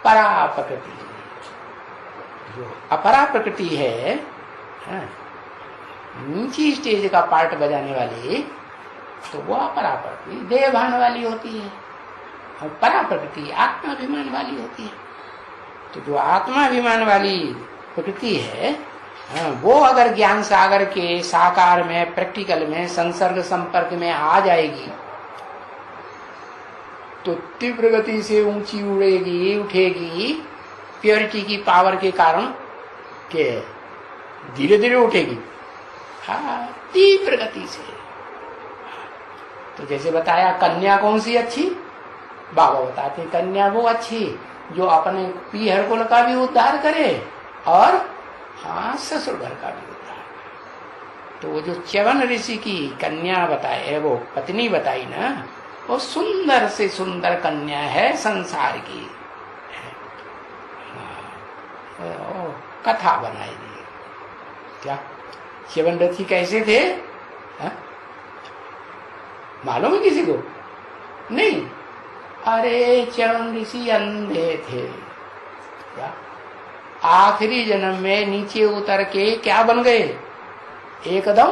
परा प्रकृति, जो अपरा प्रकृति है, नीची स्टेज का पार्ट बजाने वाली, तो वो अपरा प्रकृति देवभान वाली होती है और परा प्रकृति आत्माभिमान वाली होती है। तो जो आत्माभिमान वाली प्रकृति है, वो अगर ज्ञान सागर के साकार में, प्रैक्टिकल में, संसर्ग संपर्क में आ जाएगी तो तीव्र गति से ऊंची उड़ेगी, उठेगी, प्योरिटी की पावर के कारण के धीरे धीरे उठेगी। हाँ, तीव्र गति से। तो जैसे बताया, कन्या कौन सी अच्छी? बाबा बताते कन्या वो अच्छी जो अपने पीहर कुल का भी उद्धार करे और हाँ, ससुर घर का भी उद्धार करे। तो वो जो च्यवन ऋषि की कन्या बताए, वो पत्नी बताई ना, वो सुंदर से सुंदर कन्या है संसार की। कथा बनाई दी। क्या च्यवन ऋषि कैसे थे? मालूम है किसी को? नहीं। अरे च्यवन ऋषि अंधे थे। क्या आखिरी जन्म में नीचे उतर के क्या बन गए? एकदम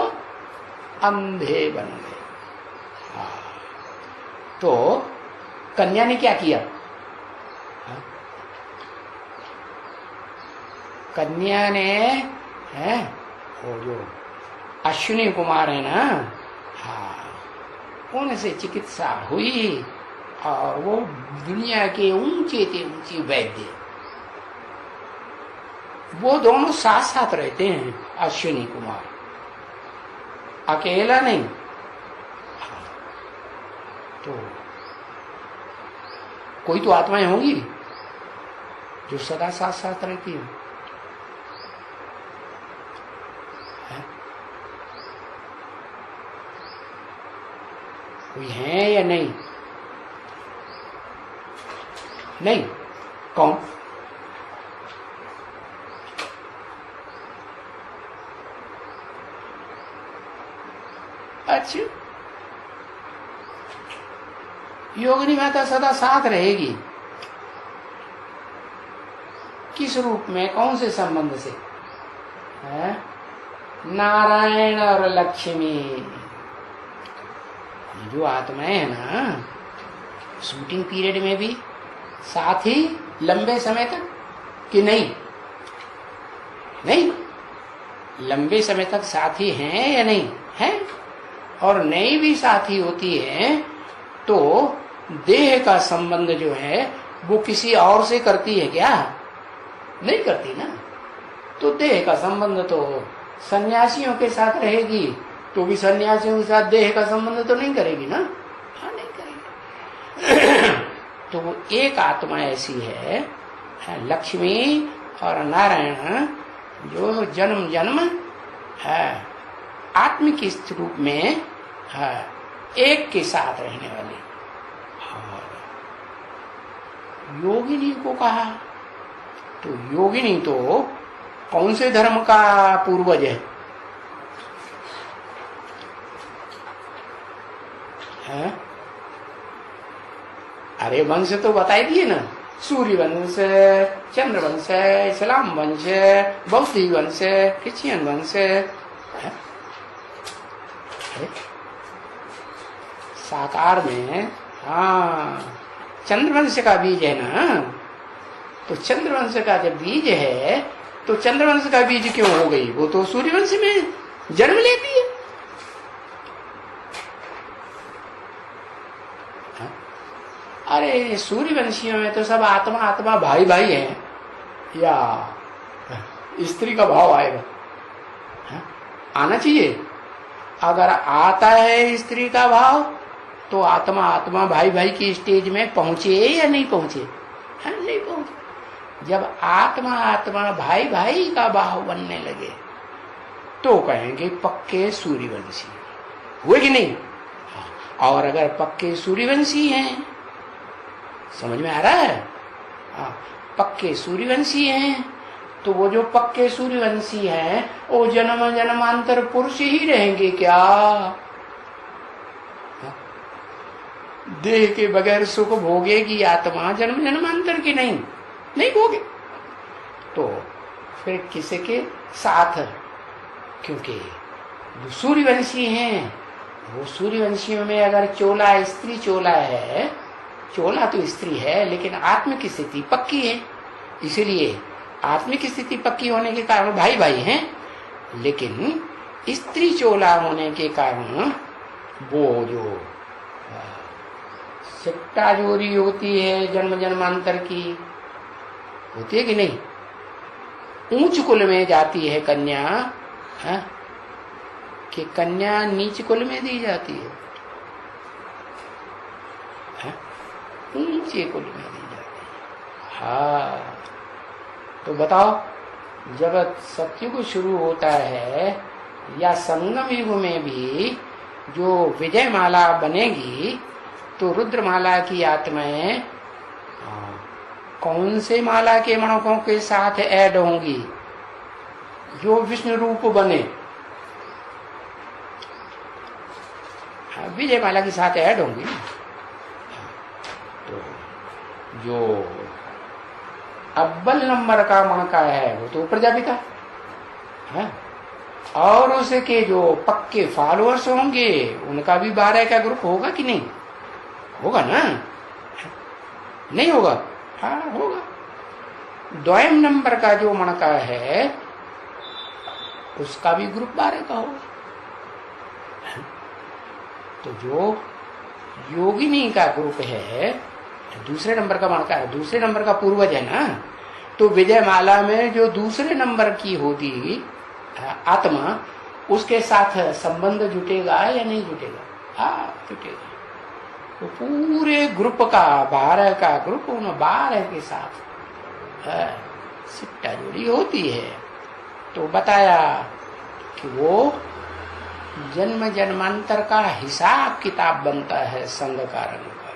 अंधे बन गए। तो कन्या ने क्या किया? कन्या ने वो जो अश्विनी कुमार है ना, हाँ, उनसे चिकित्सा हुई और वो दुनिया के ऊंचे से ऊंचे वैद्य, वो दोनों साथ साथ रहते हैं। अश्विनी कुमार अकेला नहीं। तो कोई तो आत्माएं होंगी जो सदा साथ साथ रहती हैं। कोई है या नहीं? नहीं। कौन? अच्छा, योगिनी माता सदा साथ रहेगी। किस रूप में, कौन से संबंध से? है? नारायण और लक्ष्मी। जो आत्माएं है ना, शूटिंग पीरियड में भी साथ ही लंबे समय तक कि नहीं? नहीं, लंबे समय तक साथी हैं या नहीं है? और नई भी साथी होती है तो देह का संबंध जो है वो किसी और से करती है क्या? नहीं करती ना। तो देह का संबंध तो सन्यासियों के साथ रहेगी, तो भी सन्यासियों के साथ देह का संबंध तो नहीं करेगी ना। हाँ, नहीं करेगी। तो वो एक आत्मा ऐसी है, लक्ष्मी और नारायण, जो जन्म जन्म है आत्मिक रूप में है, एक के साथ रहने वाले। योगिनी को कहा, तो योगिनी तो कौन से धर्म का पूर्वज है? अरे वंश तो बताई दिए ना, सूर्य वंश, चंद्र वंश, इस्लाम वंश, बौद्ध वंश, क्रिश्चियन वंश। साकार में हाँ चंद्रवंश का बीज है ना। तो चंद्रवंश का जब बीज है तो चंद्रवंश का बीज क्यों हो गई? वो तो सूर्यवंश में जन्म लेती है। अरे सूर्यवंशियों में तो सब आत्मा आत्मा भाई भाई हैं, या स्त्री का भाव आएगा? आना चाहिए। अगर आता है स्त्री का भाव तो आत्मा आत्मा भाई भाई की स्टेज में पहुंचे या नहीं पहुंचे? नहीं पहुंचे। जब आत्मा आत्मा भाई भाई का भाव बनने लगे तो कहेंगे पक्के सूर्यवंशी हुए कि नहीं? और अगर पक्के सूर्यवंशी हैं, समझ में आ रहा है? पक्के सूर्यवंशी हैं तो वो जो पक्के सूर्यवंशी हैं वो जन्म जन्मांतर पुरुष ही रहेंगे क्या? देह के बगैर सुख भोगेगी आत्मा जन्म जन्मांतर की? नहीं, नहीं भोगे। तो फिर किसी के साथ? क्योंकि जो सूर्यवंशी हैं वो सूर्यवंशियों में अगर चोला स्त्री चोला है, चोला तो स्त्री है लेकिन आत्मिक स्थिति पक्की है, इसीलिए आत्मिक स्थिति पक्की होने के कारण भाई भाई हैं। लेकिन स्त्री चोला होने के कारण वो जो सिट्टा जोरी होती है जन्म जन्मांतर की, होती है कि नहीं? ऊंच कुल में जाती है कन्या, कि कन्या नीच कुल में दी जाती है, ऊंचे कुल में दी जाती है। हाँ, तो बताओ, जब सत्युग शुरू होता है या संगम युग में भी जो विजय माला बनेगी तो रुद्रमाला की आत्माएं कौन से माला के मणकों के साथ ऐड होंगी? जो विष्णु रूप बने विजय माला के साथ ऐड होंगी। तो जो अव्वल नंबर का मणका है वो तो प्रजापिता है, और उसके जो पक्के फॉलोअर्स होंगे उनका भी 12 का ग्रुप होगा कि नहीं? होगा ना? नहीं होगा? हाँ होगा। द्वयम नंबर का जो मणका है उसका भी ग्रुप 12 का होगा। तो जो योगिनी का ग्रुप है, दूसरे नंबर का मणका है, दूसरे नंबर का पूर्वज है ना, तो विजय माला में जो दूसरे नंबर की होगी आत्मा, उसके साथ संबंध जुटेगा या नहीं जुटेगा? हाँ जुटेगा। तो पूरे ग्रुप का 12 का ग्रुप उन 12 के साथ सिट्टा जोड़ी होती है। तो बताया कि वो जन्म जन्मांतर का हिसाब किताब बनता है संग कारण का।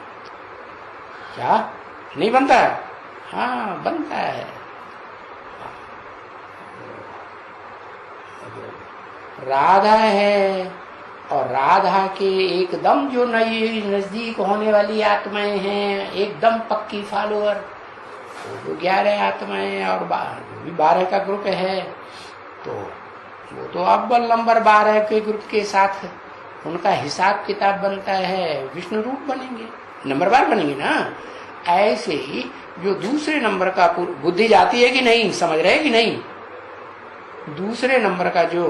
क्या नहीं बनता? हाँ बनता है। राधा है और राधा के एकदम जो नई नजदीक होने वाली आत्माएं हैं, एकदम पक्की फॉलोअर, वो 11 आत्माएं और 12 का ग्रुप है। तो वो तो अव्वल नंबर 12 के ग्रुप के साथ उनका हिसाब किताब बनता है, विष्णु रूप बनेंगे, नंबर 12 बनेंगे ना। ऐसे ही जो दूसरे नंबर का बुद्धि जाती है कि नहीं, समझ रहे कि नहीं, दूसरे नंबर का जो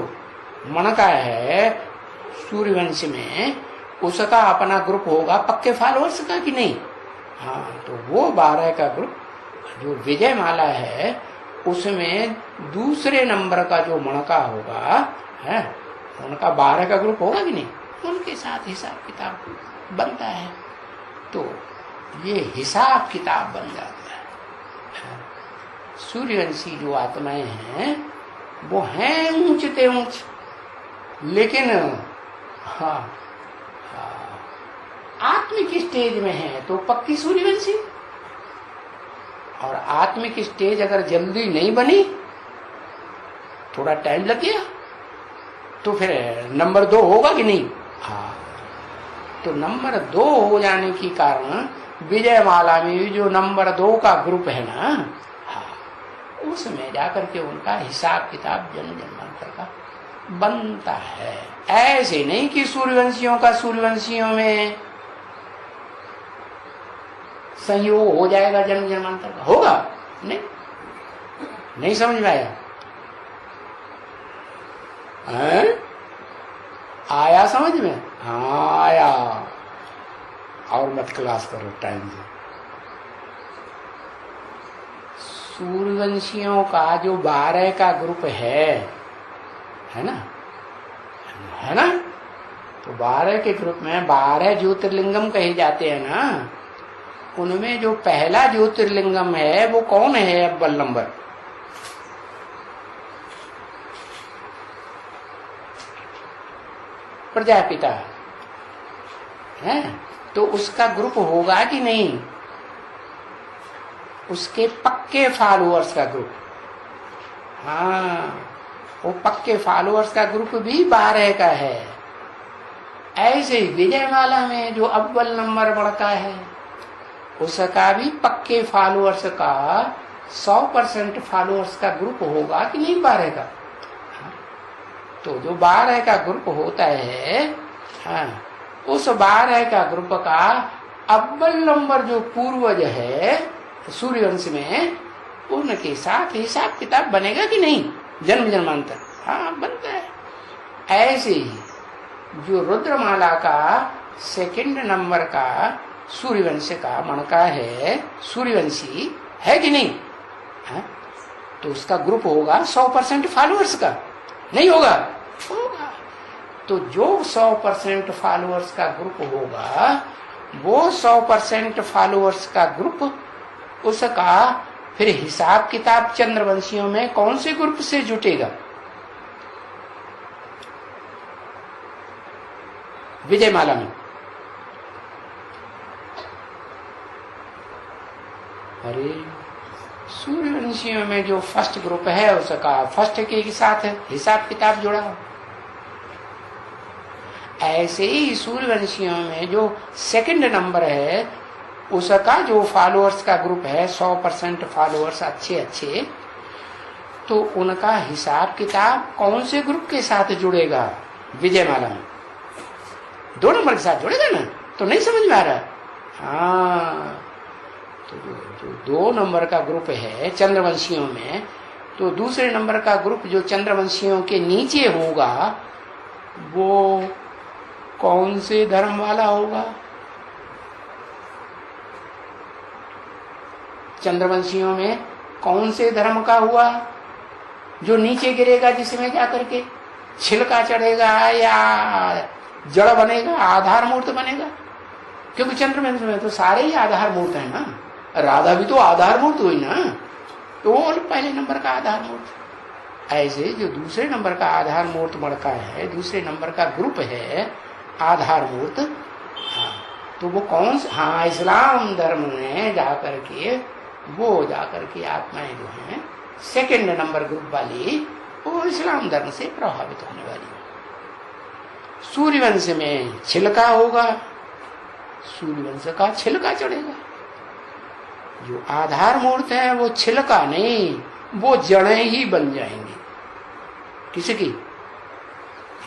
मणका है सूर्यवंश में, उसका अपना ग्रुप होगा पक्के फॉलोअर्स का कि नहीं। हाँ, तो वो 12 का ग्रुप जो विजय माला है उसमें दूसरे नंबर का जो मणका होगा है, उनका 12 का ग्रुप होगा कि नहीं, उनके साथ हिसाब किताब बनता है। तो ये हिसाब किताब बन जाता है। सूर्यवंशी जो आत्माएं हैं वो हैं ऊंचते ऊंच, लेकिन हाँ, आत्मिक स्टेज में है तो पक्की सूर्यवंशी। और आत्मिक स्टेज अगर जल्दी नहीं बनी, थोड़ा टाइम लग गया, तो फिर नंबर 2 होगा कि नहीं। हाँ, तो नंबर 2 हो जाने के कारण विजय माला में जो नंबर 2 का ग्रुप है ना, हाँ, उसमें जाकर के उनका हिसाब किताब जन्म जन्मांतर का बनता है। ऐसे नहीं कि सूर्यवंशियों का सूर्यवंशियों में संयोग हो जाएगा जन्म जन्मांतर का, होगा नहीं, नहीं समझ में आया है? आया समझ में? हाँ आया। और मत क्लास करो टाइम से। सूर्यवंशियों का जो 12 का ग्रुप है ना, है ना, तो 12 के ग्रुप में 12 ज्योतिर्लिंगम कहे जाते हैं ना, उनमें जो पहला ज्योतिर्लिंगम है वो कौन है अव्वल नंबर? प्रजापिता है। तो उसका ग्रुप होगा कि नहीं, उसके पक्के फॉलोअर्स का ग्रुप। हाँ, वो पक्के फॉलोअर्स का ग्रुप भी 12 का है। ऐसे विजयमाला में जो अव्वल नंबर बढ़ता है उसका भी पक्के फॉलोअर्स का 100% फॉलोअर्स का ग्रुप होगा कि नहीं 12 का। तो जो 12 का ग्रुप होता है, हाँ, उस 12 का ग्रुप का अव्वल नंबर जो पूर्वज है सूर्यवंश में, उनके साथ हिसाब किताब बनेगा कि नहीं जन्म जन्मांतर। हाँ, बनता है। ऐसे ही जो रुद्रमाला का सेकंड नंबर का सूर्यवंश का मणका है, सूर्यवंशी है कि नहीं, हाँ? तो उसका ग्रुप होगा 100% फॉलोअर्स का, नहीं होगा? होगा। तो जो 100% फॉलोअर्स का ग्रुप होगा, वो 100% फॉलोअर्स का ग्रुप, उसका फिर हिसाब किताब चंद्रवंशियों में कौन से ग्रुप से जुटेगा? विजयमाला में। अरे सूर्यवंशियों में जो फर्स्ट ग्रुप है उसका फर्स्ट के साथ हिसाब किताब जुड़ा। ऐसे ही सूर्यवंशियों में जो सेकंड नंबर है उसका जो फॉलोअर्स का ग्रुप है 100% फॉलोअर्स अच्छे, तो उनका हिसाब किताब कौन से ग्रुप के साथ जुड़ेगा? विजयमाला में 2 नंबर के साथ जुड़ेगा ना। तो नहीं समझ में आ रहा? हाँ, तो जो 2 नंबर का ग्रुप है चंद्रवंशियों में, तो दूसरे नंबर का ग्रुप जो चंद्रवंशियों के नीचे होगा वो कौन से धर्म वाला होगा? चंद्रवंशियों में कौन से धर्म का हुआ जो नीचे गिरेगा, जिसमें जाकर के छिलका चढ़ेगा या जड़ बनेगा, आधार मूर्त बनेगा? क्योंकि चंद्रवंश में तो सारे ही आधार मूर्त है ना। राधा भी तो आधार मूर्त हुई ना, तो वो पहले नंबर का आधार मूर्त। ऐसे जो दूसरे नंबर का आधार मूर्त मड़का है, दूसरे नंबर का ग्रुप है आधार मूर्त, हाँ, तो वो कौन सा? हाँ, इस्लाम धर्म में जाकर के वो जाकर के आत्माएं जो हैं सेकंड नंबर ग्रुप वाली, वो इस्लाम धर्म से प्रभावित होने वाली। सूर्यवंश में छिलका होगा, सूर्यवंश का छिलका चढ़ेगा। जो आधार मूर्त है वो छिलका नहीं, वो जड़ें ही बन जाएंगी। किसकी?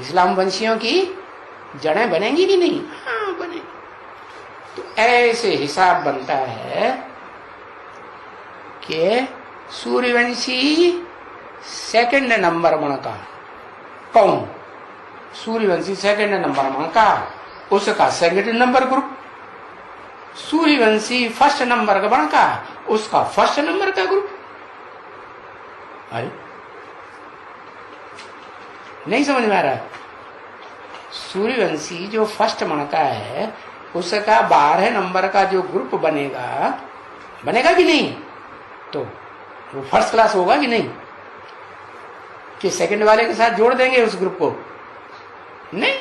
इस्लाम वंशियों की जड़ें बनेंगी कि नहीं? हाँ बनेगी। तो ऐसे हिसाब बनता है कि सूर्यवंशी सेकंड नंबर मन का कौन? सूर्यवंशी सेकंड नंबर मन का, उसका second number group. Suryavanshi first number का बन का, उसका फर्स्ट नंबर का ग्रुप। अरे नहीं समझ में आ रहा? सूर्यवंशी जो फर्स्ट मन का है, उसका 12 नंबर का जो ग्रुप बनेगा, बनेगा कि नहीं? तो वो फर्स्ट क्लास होगा कि नहीं? कि सेकंड वाले के साथ जोड़ देंगे उस ग्रुप को? नहीं,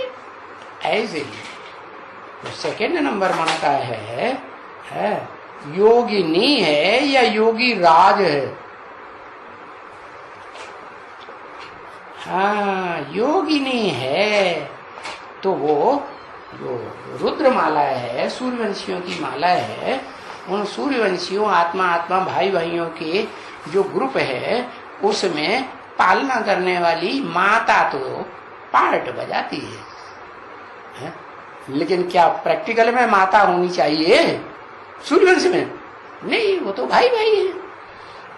ऐसे ही तो सेकंड नंबर मन का है योगिनी है या योगी राज है? हाँ योगिनी है। तो वो जो रुद्र माला है, सूर्यवंशियों की माला है, उन सूर्यवंशियों आत्मा आत्मा भाई भाइयों के जो ग्रुप है, उसमें पालना करने वाली माता तो पार्ट बजाती है? लेकिन क्या प्रैक्टिकल में माता होनी चाहिए सूर्यवंश में? नहीं, वो तो भाई भाई है।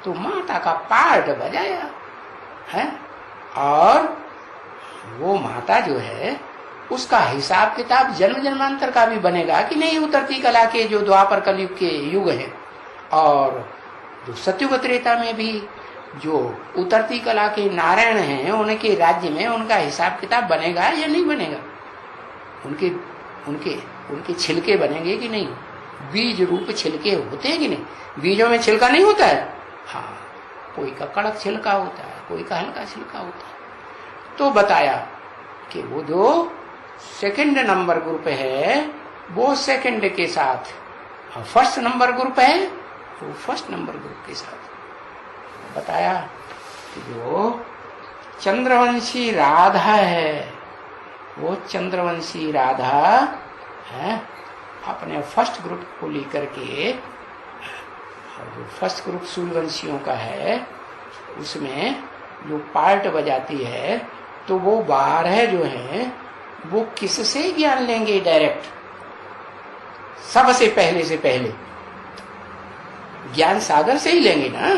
तो माता का पार्ट बजाया है। और वो माता जो है, उसका हिसाब किताब जन्म जन्मांतर का भी बनेगा कि नहीं? उतरती कला के जो द्वापर कलयुग के युग है, और जो सत्युग त्रेता में भी जो उतरती कला के नारायण हैं, उनके राज्य में उनका हिसाब किताब बनेगा या नहीं बनेगा? उनके उनके उनके छिलके बनेंगे कि नहीं? बीज रूप छिलके होते हैं कि नहीं? बीजों में छिलका नहीं होता है? हाँ, कोई का कड़क छिलका होता है, कोई का हल्का छिलका होता है। तो बताया कि वो जो सेकंड नंबर ग्रुप है, वो सेकंड के साथ, फर्स्ट नंबर ग्रुप है वो फर्स्ट नंबर ग्रुप के साथ। बताया कि जो चंद्रवंशी राधा है, वो चंद्रवंशी राधा है अपने फर्स्ट ग्रुप को लेकर के, जो फर्स्ट ग्रुप सूर्यवंशियों का है, उसमें जो पार्ट बजाती है, तो वो 12 जो है वो किससे ज्ञान लेंगे? डायरेक्ट सबसे पहले से पहले ज्ञान सागर से ही लेंगे ना,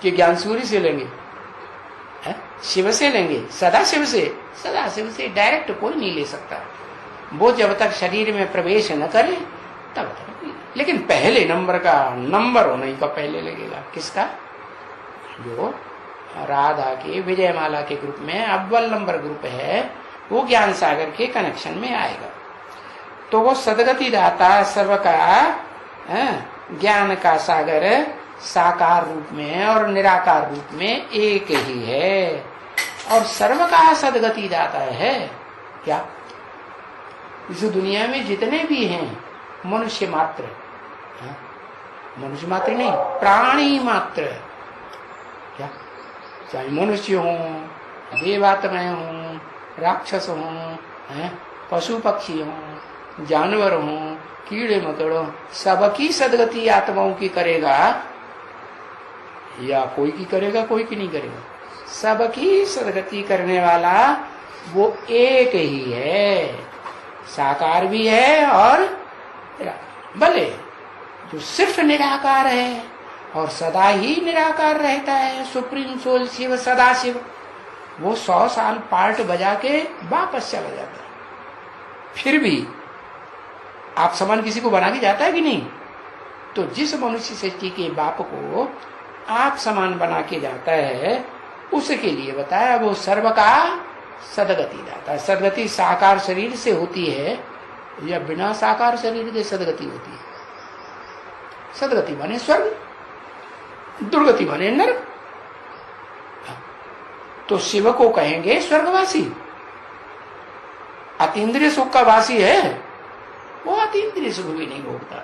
कि ज्ञान सूर्य से लेंगे? शिव से लेंगे? सदा शिव से? सदा शिव से डायरेक्ट कोई नहीं ले सकता। वो जब तक शरीर में प्रवेश न करे तब तक नहीं। लेकिन पहले नंबर का नंबर होने का पहले लगेगा। किसका? जो राधा के विजयमाला के ग्रुप में अव्वल नंबर ग्रुप है, वो ज्ञान सागर के कनेक्शन में आएगा। तो वो सदगति दाता सर्व का ज्ञान का सागर साकार रूप में और निराकार रूप में एक ही है, और सर्व का सदगति दाता है। क्या? इस दुनिया में जितने भी हैं मनुष्य मात्र, मनुष्य मात्र नहीं, प्राणी मात्र, क्या चाहे मनुष्य हो, देवात्माएं हो, राक्षस हो, पशु पक्षी हो, जानवर हो, कीड़े मकोड़ों, सबकी सदगति आत्माओं की करेगा, या कोई की करेगा कोई की नहीं करेगा? सबकी सदगति करने वाला वो एक ही है, साकार भी है और भले जो सिर्फ निराकार है और सदा ही निराकार रहता है, सुप्रीम सोल शिव सदा शिव, वो 100 साल पार्ट बजा के वापस चला जाता है। फिर भी आप समान किसी को बना के जाता है कि नहीं? तो जिस मनुष्य सृष्टि के बाप को आप समान बना के जाता है, उसके लिए बताया वो सर्व का सदगति दाता है। सदगति साकार शरीर से होती है या बिना साकार शरीर के सदगति होती है? सदगति माने स्वर्ग, दुर्गति माने नरक। तो शिव को कहेंगे स्वर्गवासी। अतीन्द्रिय सुख का वासी है वो, अतीन्द्रिय सुख भी नहीं भोगता।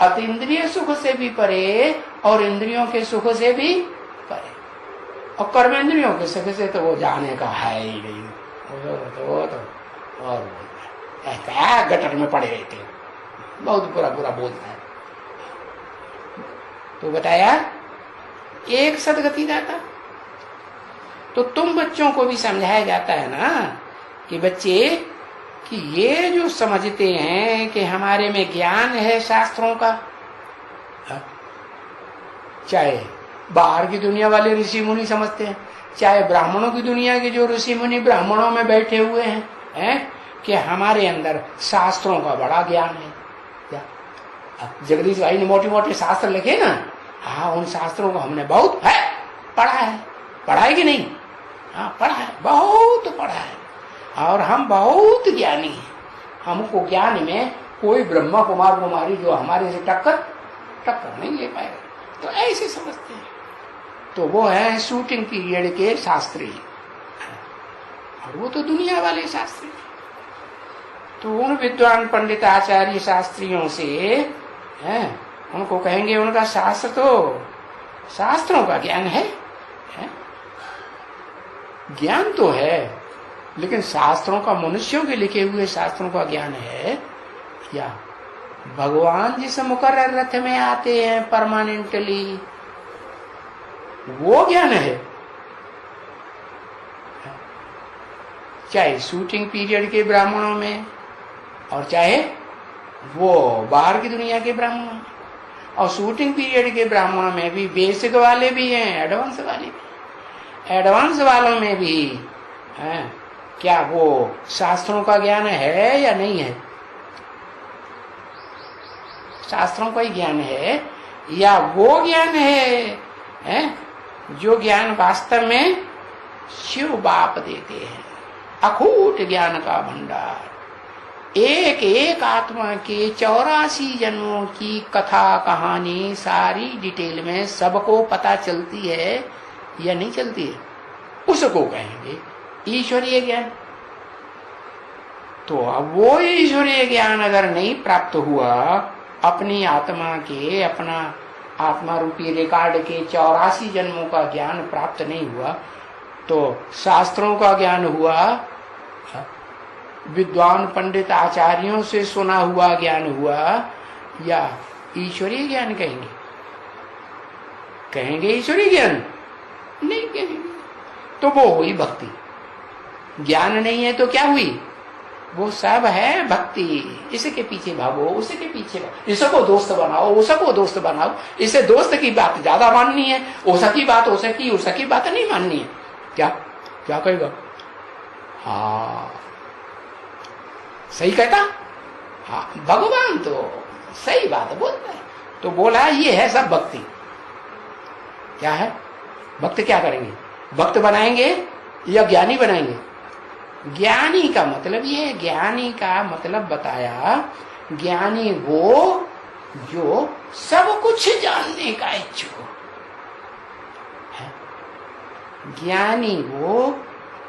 अतीन्द्रिय सुख से भी परे और इंद्रियों के सुख से भी परे, और कर्मेंद्रियों के सुख से तो वो जाने का है ही नहीं, वो तो और क्या गटर में पड़े रहते हैं, बहुत बुरा बुरा बोलता है। तो बताया एक सदगति दाता। तो तुम बच्चों को भी समझाया जाता है ना कि बच्चे कि ये जो समझते हैं कि हमारे में ज्ञान है शास्त्रों का, चाहे बाहर की दुनिया वाले ऋषि मुनि समझते हैं, चाहे ब्राह्मणों की दुनिया के जो ऋषि मुनि ब्राह्मणों में बैठे हुए हैं, कि हमारे अंदर शास्त्रों का बड़ा ज्ञान है। क्या जगदीश भाई ने मोटे मोटे शास्त्र लिखे ना, हाँ उन शास्त्रों को हमने बहुत पढ़ा है। पढ़ा है कि नहीं? हाँ पढ़ा है, बहुत पढ़ा है, और हम बहुत ज्ञानी हैं। हमको ज्ञान में कोई ब्रह्मा कुमार कुमारी जो हमारे से टक्कर नहीं ले पाएगा। तो ऐसे समझते हैं। तो वो है शूटिंग पीरियड के शास्त्री, और वो तो दुनिया वाले शास्त्री। तो उन विद्वान पंडित आचार्य शास्त्रियों से उनको कहेंगे उनका शास्त्र तो शास्त्रों का ज्ञान है? ज्ञान तो है, लेकिन शास्त्रों का, मनुष्यों के लिखे हुए शास्त्रों का ज्ञान है क्या? भगवान जिस मुकर्रर रथ में आते हैं परमानेंटली, वो ज्ञान है? चाहे शूटिंग पीरियड के ब्राह्मणों में, और चाहे वो बाहर की दुनिया के ब्राह्मणों में। और शूटिंग पीरियड के ब्राह्मणों में भी बेसिक वाले भी हैं, एडवांस वाले भी। एडवांस वालों में भी क्या वो शास्त्रों का ज्ञान है या नहीं है? शास्त्रों का ही ज्ञान है, या वो ज्ञान है जो ज्ञान वास्तव में शिव बाप देते हैं, अखूट ज्ञान का भंडार। एक एक आत्मा के 84 जन्मों की कथा कहानी सारी डिटेल में सबको पता चलती है या नहीं चलती है, उसको कहेंगे ईश्वरीय ज्ञान। तो अब वो ईश्वरीय ज्ञान अगर नहीं प्राप्त हुआ, अपनी आत्मा के, अपना आत्मा रूपी रिकॉर्ड के 84 जन्मों का ज्ञान प्राप्त नहीं हुआ, तो शास्त्रों का ज्ञान हुआ, विद्वान पंडित आचार्यों से सुना हुआ ज्ञान हुआ, या ईश्वरीय ज्ञान कहेंगे? कहेंगे ईश्वरीय ज्ञान? नहीं कहेंगे। तो वो हुई भक्ति। ज्ञान नहीं है तो क्या हुई? वो सब है भक्ति। इसके पीछे भागो, उसके पीछे भागो, इसको दोस्त बनाओ, उसको दोस्त बनाओ। इसे दोस्त की बात ज्यादा माननी है, उसकी बात उसकी बात नहीं माननी है। क्या क्या कहेगा? हाँ सही कहता, हाँ भगवान तो सही बात बोलता है। तो बोला ये है सब भक्ति। क्या है भक्त? क्या करेंगे? भक्त बनाएंगे या ज्ञानी बनाएंगे? ज्ञानी का मतलब ये, ज्ञानी का मतलब बताया, ज्ञानी वो जो सब कुछ जानने का इच्छुक हो। ज्ञानी वो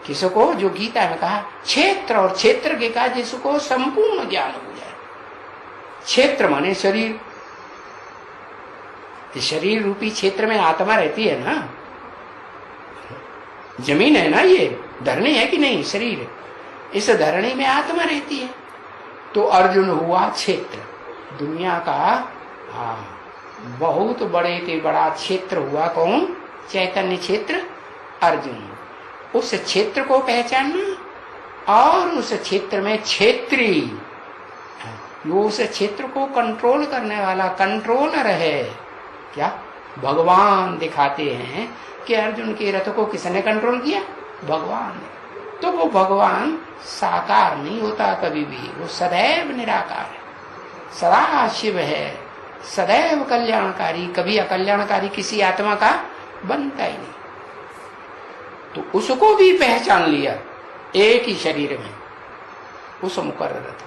किसको, जो गीता में कहा क्षेत्र और क्षेत्र के का जिसको संपूर्ण ज्ञान हो जाए। क्षेत्र माने शरीर, शरीर रूपी क्षेत्र में आत्मा रहती है ना, जमीन है ना, ये धरनी है कि नहीं? शरीर, इस धरनी में आत्मा रहती है। तो अर्जुन हुआ क्षेत्र, दुनिया का बहुत बड़े से बड़ा क्षेत्र हुआ। कौन? चैतन्य क्षेत्र अर्जुन। उस क्षेत्र को पहचानना और उस क्षेत्र में क्षेत्री, वो उस क्षेत्र को कंट्रोल करने वाला कंट्रोलर है। क्या भगवान दिखाते हैं कि अर्जुन के रथ को किसने कंट्रोल किया? भगवान ने। तो वो भगवान साकार नहीं होता कभी भी, वो सदैव निराकार है, सदा शिव है, सदैव कल्याणकारी, कभी अकल्याणकारी किसी आत्मा का बनता ही नहीं। तो उसको भी पहचान लिया एक ही शरीर में, उस मुकर्रर रथ।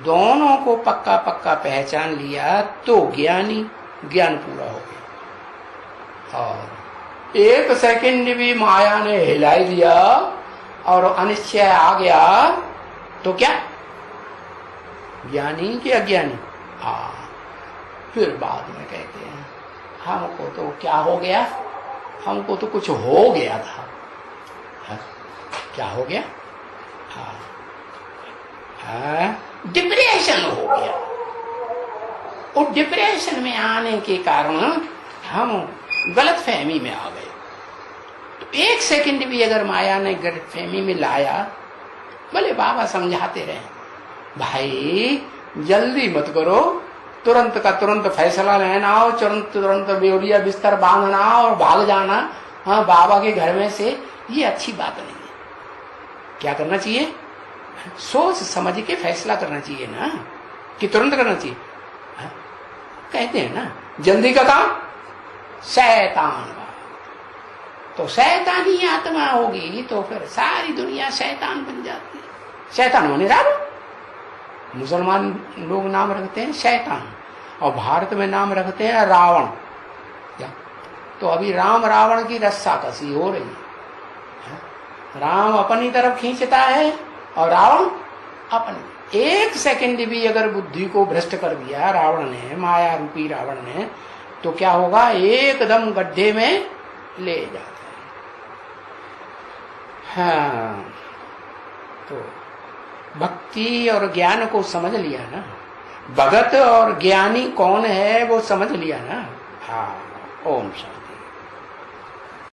दोनों को पक्का पक्का पहचान लिया तो ज्ञानी, ज्ञान पूरा हो गया। और एक सेकंड भी माया ने हिलाई दिया और अनिश्चय आ गया तो क्या? ज्ञानी कि अज्ञानी? फिर बाद में कहते हैं हमको तो क्या हो गया, हमको तो कुछ हो गया था। क्या हो गया? डिप्रेशन हो गया। और डिप्रेशन में आने के कारण हम गलत फहमी में आ गए। तो एक सेकंड भी अगर माया ने गलत फहमी में लाया, भले बाबा समझाते रहे, भाई जल्दी मत करो, तुरंत का तुरंत फैसला लेना हो, तुरंत बेउरिया बिस्तर बांधना और भाग जाना हाँ बाबा के घर में से, ये अच्छी बात नहीं है। क्या करना चाहिए? सोच समझ के फैसला करना चाहिए ना, कि तुरंत करना चाहिए। हाँ? कहते हैं ना जल्दी का काम शैतान। तो शैतानी आत्मा होगी तो फिर सारी दुनिया शैतान बन जाती है। शैतान होने रावण। मुसलमान लोग नाम रखते हैं शैतान, और भारत में नाम रखते हैं रावण। तो अभी राम रावण की रस्साकसी हो रही है। राम अपनी तरफ खींचता है और रावण अपनी। एक सेकंड भी अगर बुद्धि को भ्रष्ट कर दिया रावण ने, माया रूपी रावण ने, तो क्या होगा? एकदम गड्ढे में ले जाता है। हाँ, तो भक्ति और ज्ञान को समझ लिया ना, भगत और ज्ञानी कौन है वो समझ लिया ना। हाँ, ओम शांति।